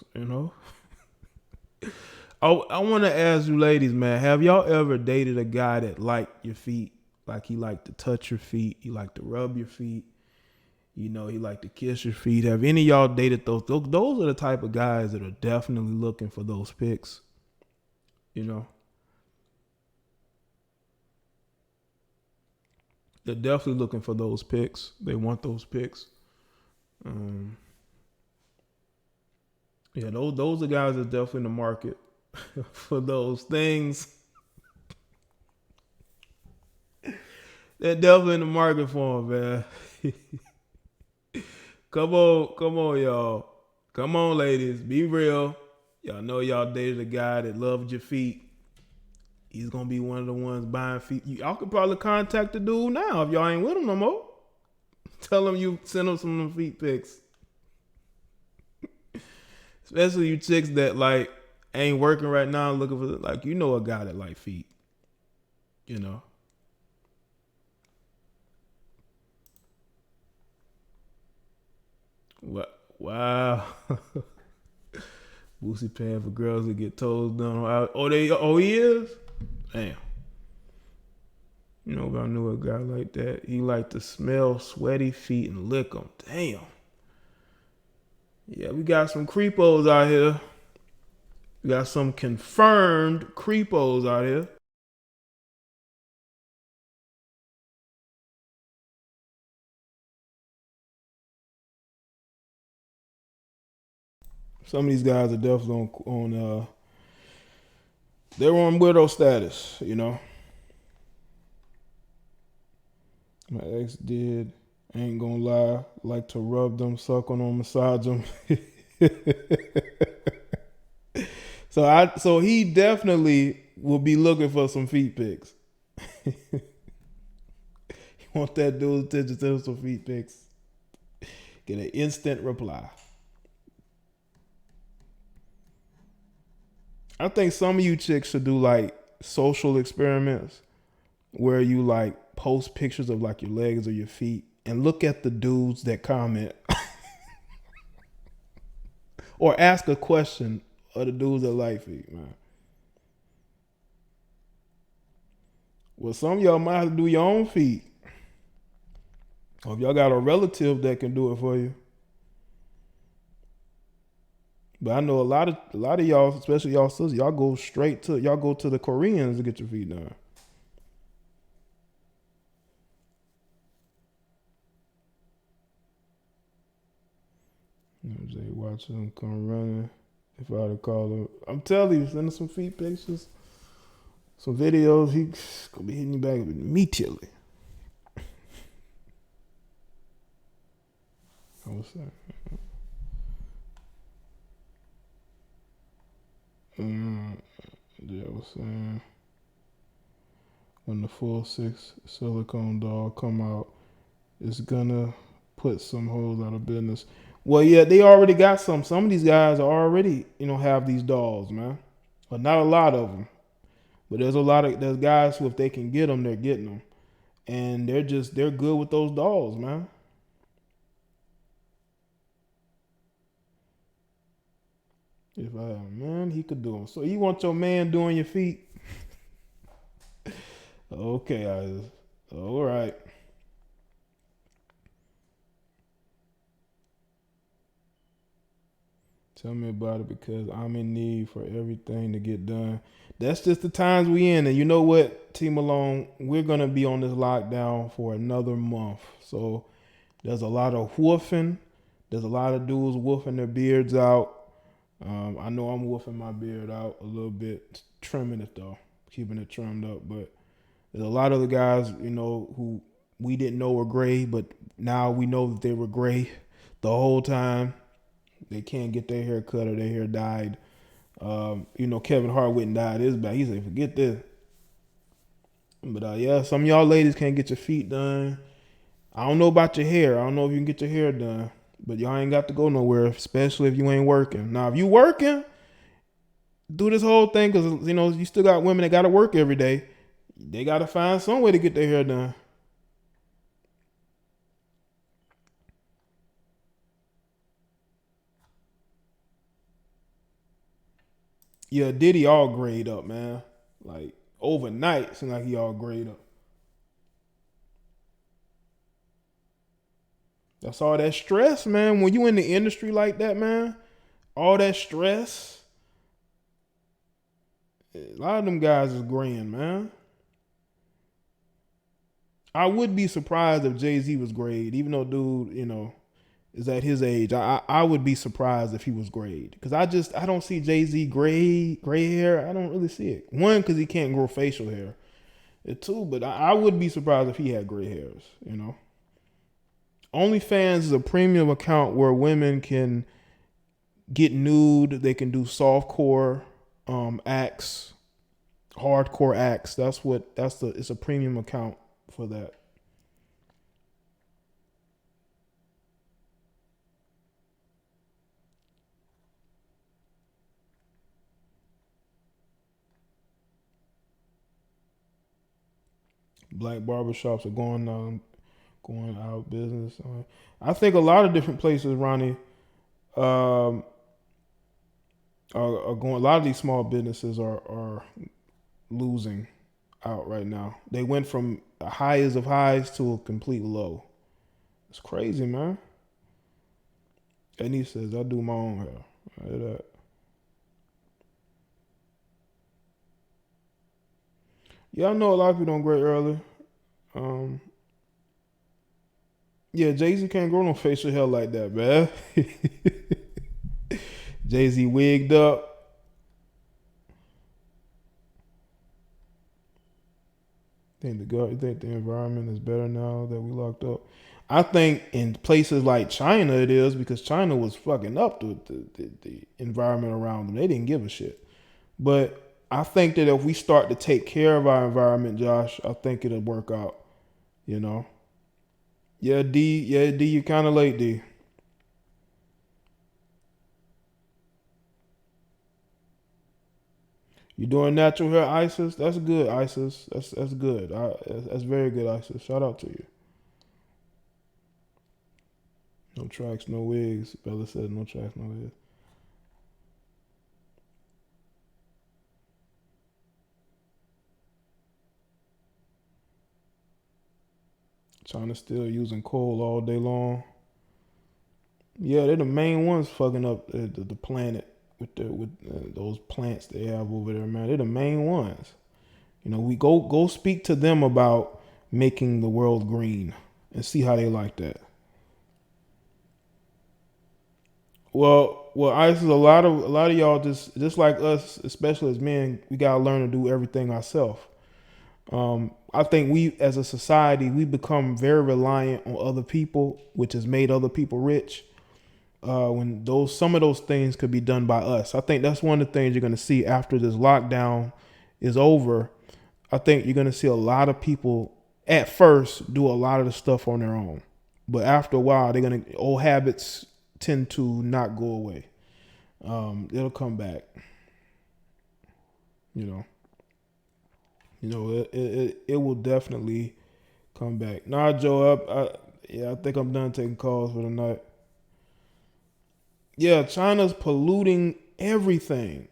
I want to ask you ladies, man, have y'all ever dated a guy that liked your feet? Like he liked to touch your feet, he liked to rub your feet, You know, he like to kiss your feet. Have any of y'all dated those? Those are the type of guys that are definitely looking for those pics. You know, they're definitely looking for those pics. They want those pics. Yeah, those are guys that's definitely in the market for those things. They're definitely in the market for them, man. Come on, y'all. Come on, ladies. Be real. Y'all know y'all dated a guy that loved your feet. He's gonna be one of the ones buying feet. Y'all could probably contact the dude now if y'all ain't with him no more. Tell him you send him some of them feet pics. Especially you chicks that like ain't working right now looking for, like, you know, a guy that like feet. You know. What? Wow. Boosie paying for girls to get toes done. Oh, he is? Damn. You know, if I knew a guy like that, he liked to smell sweaty feet and lick them. Damn. Yeah, we got some creepos out here. We got some confirmed creepos out here. Some of these guys are definitely on they're on widow status, you know. My ex did, ain't gonna lie, like to rub them, suck on them, massage them. So he definitely will be looking for some feet pics. You want that dude's attention, send him some feet pics. Get an instant reply. I think some of you chicks should do like social experiments where you like post pictures of like your legs or your feet and look at the dudes that comment or ask a question of the dudes that like feet, man. Well, some of y'all might have to do your own feet. Or if y'all got a relative that can do it for you. But I know a lot of y'all, especially y'all sisters, y'all go to the Koreans to get your feet done. Jay watching him come running. If I'd have called him, I'm telling you, send him some feet pictures, some videos. He's gonna be hitting you back immediately. What's that? Yeah, I was saying when the full 6 silicone doll come out, it's gonna put some hoes out of business. Well, yeah, they already got some. Some of these guys are already, have these dolls, man. But not a lot of them. But there's guys who, if they can get them, they're getting them, and they're good with those dolls, man. If I had a man, he could do them. So you want your man doing your feet? Okay, all right. Tell me about it because I'm in need for everything to get done. That's just the times we in. And you know what, T Malone, we're going to be on this lockdown for another month. So there's a lot of woofing. There's a lot of dudes woofing their beards out. I know I'm woofing my beard out a little bit, trimming it though, keeping it trimmed up. But there's a lot of the guys, who we didn't know were gray, but now we know that they were gray the whole time. They can't get their hair cut or their hair dyed. Kevin Hart went and dyed his back. He said, forget this. But yeah, some of y'all ladies can't get your feet done. I don't know about your hair. I don't know if you can get your hair done. But y'all ain't got to go nowhere, especially if you ain't working. Now, if you working, do this whole thing because, you still got women that got to work every day. They got to find some way to get their hair done. Yeah, Diddy all grayed up, man. Like, overnight, seemed like he all grayed up. That's all that stress, man. When you in the industry like that, man, all that stress. A lot of them guys is graying, man. I would be surprised if Jay-Z was grayed, even though dude, is at his age. I would be surprised if he was grayed. Because I don't see Jay-Z gray hair. I don't really see it. One, because he can't grow facial hair. And two, but I would be surprised if he had gray hairs, OnlyFans is a premium account where women can get nude. They can do softcore acts, hardcore acts. It's a premium account for that. Black barbershops are going out of business. I think a lot of different places, Ronnie, are going. A lot of these small businesses are losing out right now. They went from the highest of highs to a complete low. It's crazy, man. And he says, I do my own hair. I hear that. Yeah, I know a lot of people don't gray early. Yeah, Jay-Z can't grow no facial hair like that, man. Jay-Z wigged up. You think the environment is better now that we locked up? I think in places like China it is, because China was fucking up the environment around them. They didn't give a shit. But I think that if we start to take care of our environment, Josh, I think it'll work out. Yeah, D, you kind of late, D. You doing natural hair, Isis? That's good, Isis. That's good. That's very good, Isis. Shout out to you. No tracks, no wigs. Bella said no tracks, no wigs. China still using coal all day long. Yeah, they're the main ones fucking up the planet with those plants they have over there, man. They're the main ones. We go speak to them about making the world green and see how they like that. Well, Isis, a lot of y'all just like us, especially as men, we gotta learn to do everything ourselves. I think we, as a society, we become very reliant on other people, which has made other people rich. When some of those things could be done by us. I think that's one of the things you're going to see after this lockdown is over. I think you're going to see a lot of people at first do a lot of the stuff on their own, but after a while, old habits tend to not go away. It'll come back. It will definitely come back. Nah, Joe, I think I'm done taking calls for the night. Yeah, China's polluting everything,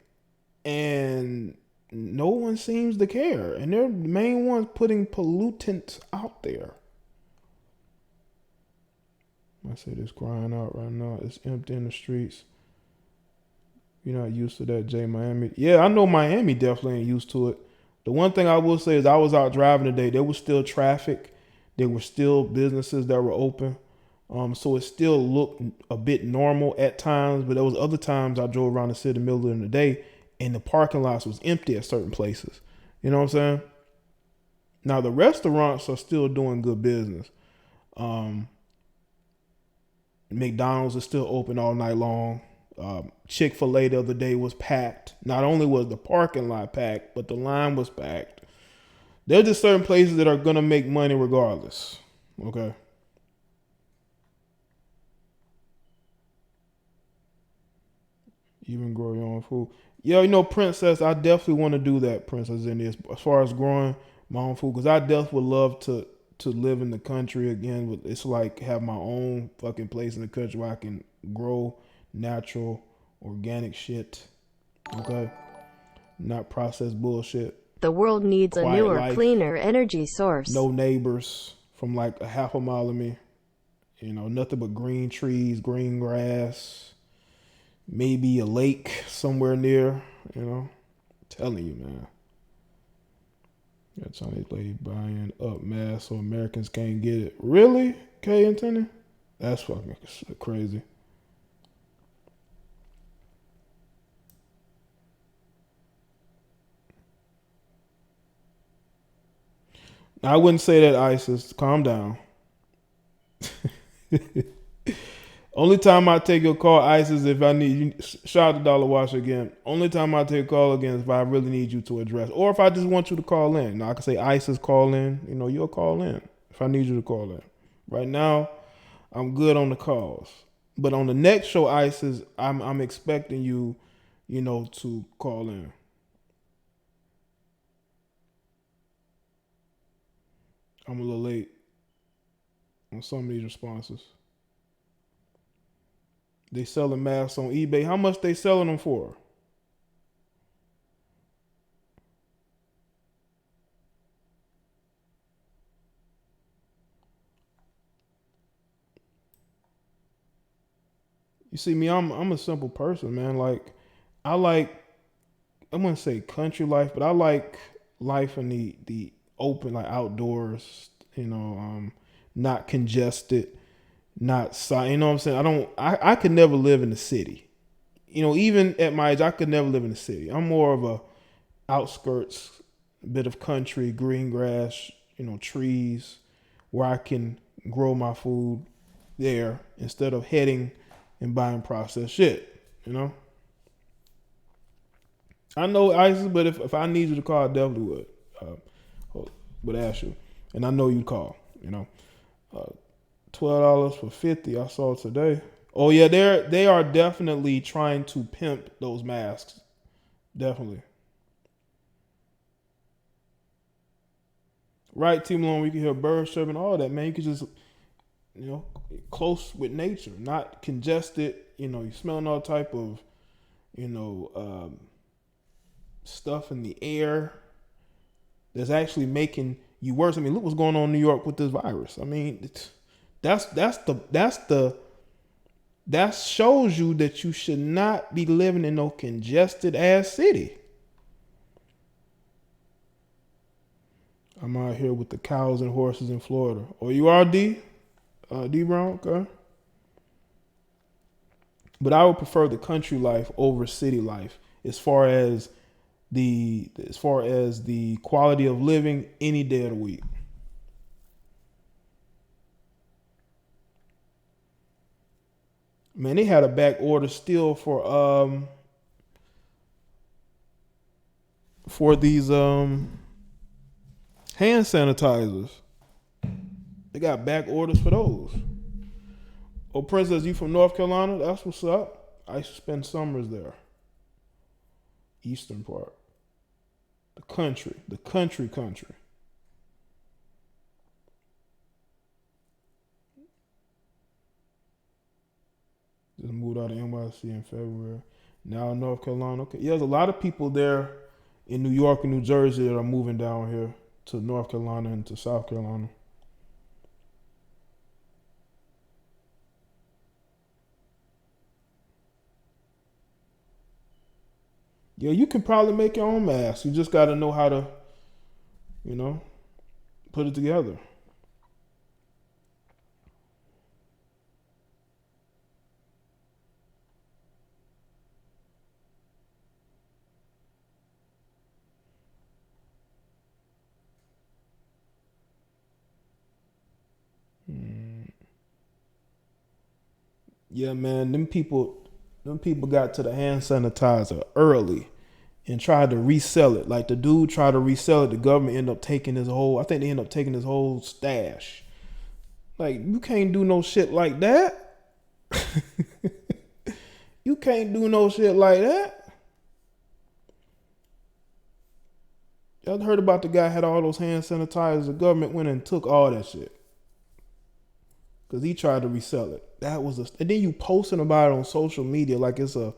and no one seems to care. And they're the main ones putting pollutants out there. I say this crying out right now. It's empty in the streets. You're not used to that, Jay. Miami. Yeah, I know Miami definitely ain't used to it. The one thing I will say is I was out driving today. There was still traffic. There were still businesses that were open. So it still looked a bit normal at times, but there was other times I drove around the city in the middle of the day and the parking lots was empty at certain places. You know what I'm saying? Now the restaurants are still doing good business. McDonald's is still open all night long. Chick-fil-A the other day was packed. Not only was the parking lot packed, but the line was packed. There's just certain places that are going to make money regardless. Okay. Even grow your own food. Yeah, Princess, I definitely want to do that, Princess, in this, as far as growing my own food, because I definitely would love to live in the country again. It's like have my own fucking place in the country where I can grow natural, organic shit. Okay? Not processed bullshit. The world needs a newer, life. cleaner energy source. No neighbors from like a half a mile of me. nothing but green trees, green grass, maybe a lake somewhere near, telling you, man. Got Chinese lady buying up masks so Americans can't get it. Really? K Anthony? That's fucking crazy. I wouldn't say that, ISIS. Calm down. Only time I take your call, ISIS, if I need you. Shout out to Dollar Wash again. Only time I take a call again is if I really need you to address, or if I just want you to call in. Now I can say ISIS call in. You'll call in if I need you to call in. Right now, I'm good on the calls, but on the next show, ISIS, I'm expecting you, to call in. I'm a little late on some of these responses. They selling masks on eBay. How much they selling them for? You see me, I'm a simple person, man. Like, I wouldn't say country life, but I like life in the open, like outdoors, not congested, not, you know what I'm saying? I could never live in the city. Even at my age, I could never live in the city. I'm more of a outskirts, bit of country, green grass, trees, where I can grow my food there instead of heading and buying processed shit, I know ISIS, but if I need you to call, I definitely would ask you. And I know you'd call, $12 for 50 I saw today. Oh yeah, they are definitely trying to pimp those masks. Definitely. Right, T Malone, we can hear birds chirping, all that, man. You could just, close with nature, not congested, you're smelling all type of, stuff in the air that's actually making you worse. I mean, look what's going on in New York with this virus. I mean, that shows you that you should not be living in no congested ass city. I'm out here with the cows and horses in Florida. Oh, you are D Brown, okay. But I would prefer the country life over city life as far as the quality of living any day of the week. Man, they had a back order still for these hand sanitizers. They got back orders for those. Oh, Princess, you from North Carolina? That's what's up. I used to spend summers there. Eastern part. The country. Just moved out of NYC in February. Now in North Carolina. Okay. Yeah, there's a lot of people there in New York and New Jersey that are moving down here to North Carolina and to South Carolina. Yeah, you can probably make your own mask. You just got to know how to, put it together. Yeah, man, them people got to the hand sanitizer early and tried to resell it. Like the dude tried to resell it. The government ended up taking his whole stash. Like, you can't do no shit like that. You can't do no shit like that. Y'all heard about the guy had all those hand sanitizers. The government went and took all that shit. Because he tried to resell it. And then you posting about it on social media like it's an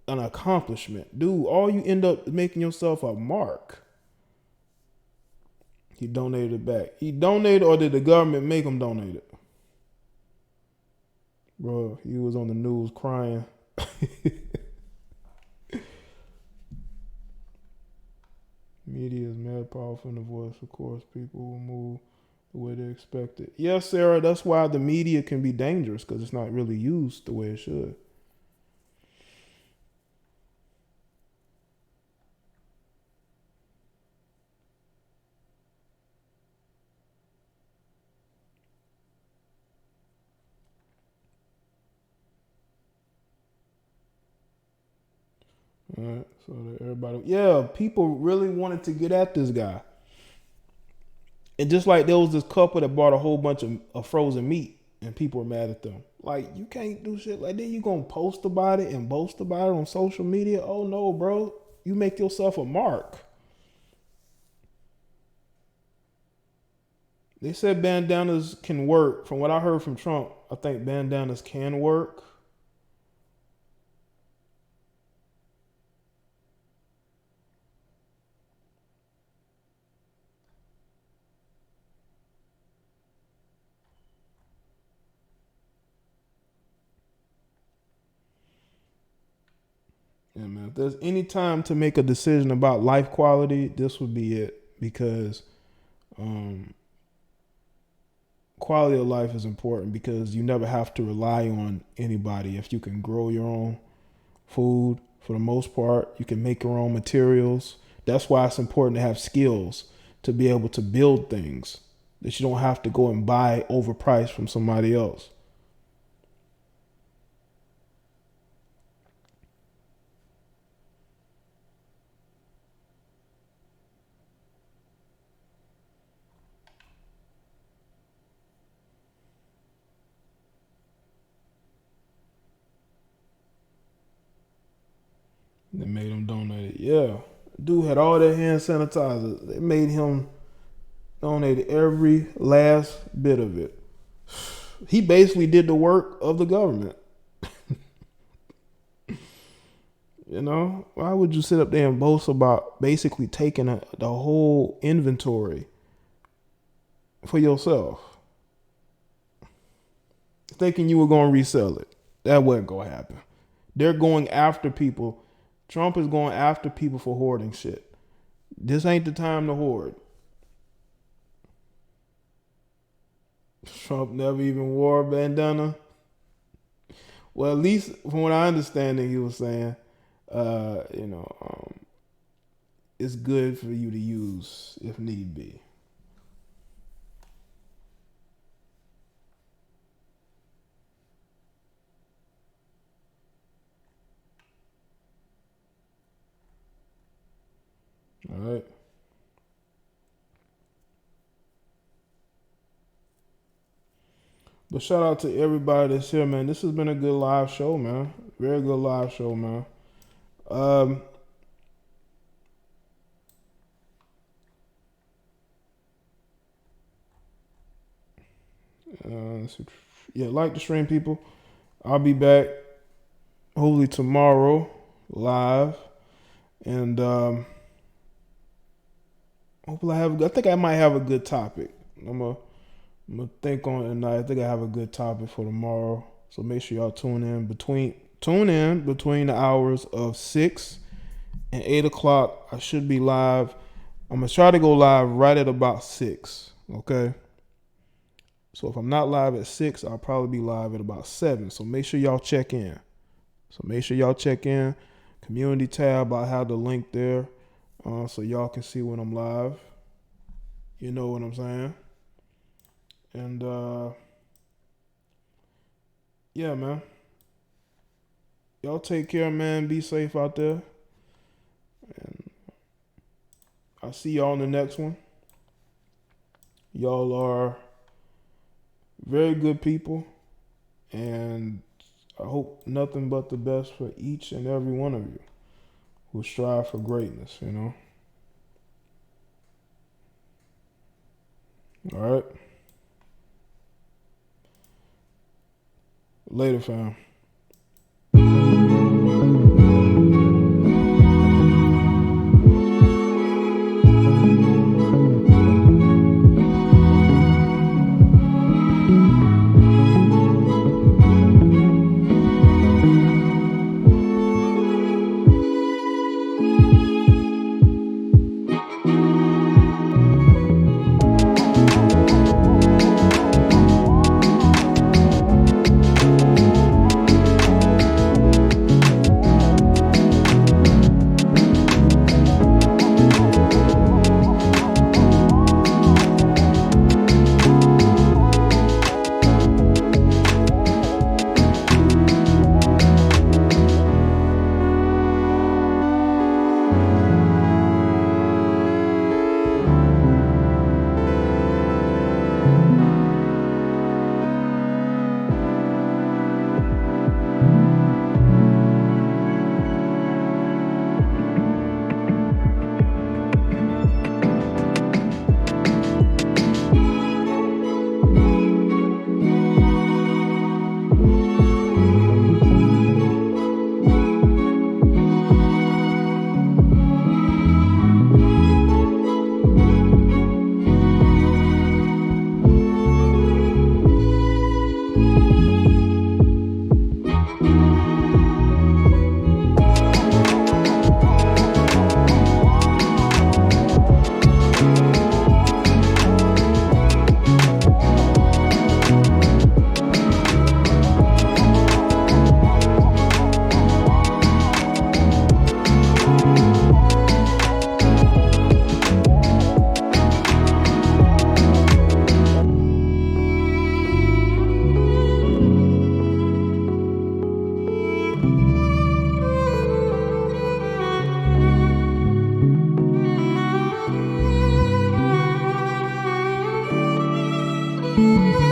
accomplishment. Dude, all you end up making yourself a mark. He donated it back. He donated, or did the government make him donate it? Bro, he was on the news crying. Media is mad powerful in the voice. Of course, people will move the way they expect it. Yes, Sarah, that's why the media can be dangerous, because it's not really used the way it should. All right, so that everybody, yeah, people really wanted to get at this guy. And just like there was this couple that bought a whole bunch of frozen meat, and people were mad at them. Like, you can't do shit like that. You gonna post about it and boast about it on social media? Oh no, bro. You make yourself a mark. They said bandanas can work. From what I heard from Trump, I think bandanas can work. Yeah, man. If there's any time to make a decision about life quality, this would be it, because quality of life is important, because you never have to rely on anybody. If you can grow your own food, for the most part, you can make your own materials. That's why it's important to have skills to be able to build things that you don't have to go and buy overpriced from somebody else. They made him donate it. Yeah. Dude had all that hand sanitizer. They made him donate every last bit of it. He basically did the work of the government. You know? Why would you sit up there and boast about basically taking the whole inventory for yourself? Thinking you were going to resell it. That wasn't going to happen. They're going after people. Trump is going after people for hoarding shit. This ain't the time to hoard. Trump never even wore a bandana. Well, at least from what I understand, he was saying, it's good for you to use if need be. All right. But shout out to everybody that's here, man. This has been a good live show, man. Very good live show, man. Like the stream, people. I'll be back hopefully tomorrow live, and hopefully I think I might have a good topic. I'm gonna think on it tonight. I think I have a good topic for tomorrow. So make sure y'all tune in between the hours of 6 and 8 o'clock. I should be live. I'm gonna try to go live right at about 6. Okay. So if I'm not live at 6, I'll probably be live at about 7. So make sure y'all check in. Community tab, I have the link there, so y'all can see when I'm live. You know what I'm saying? And yeah, man. Y'all take care, man. Be safe out there. And I'll see y'all in the next one. Y'all are very good people, and I hope nothing but the best for each and every one of you who strive for greatness, you know? All right. Later, fam. Peace.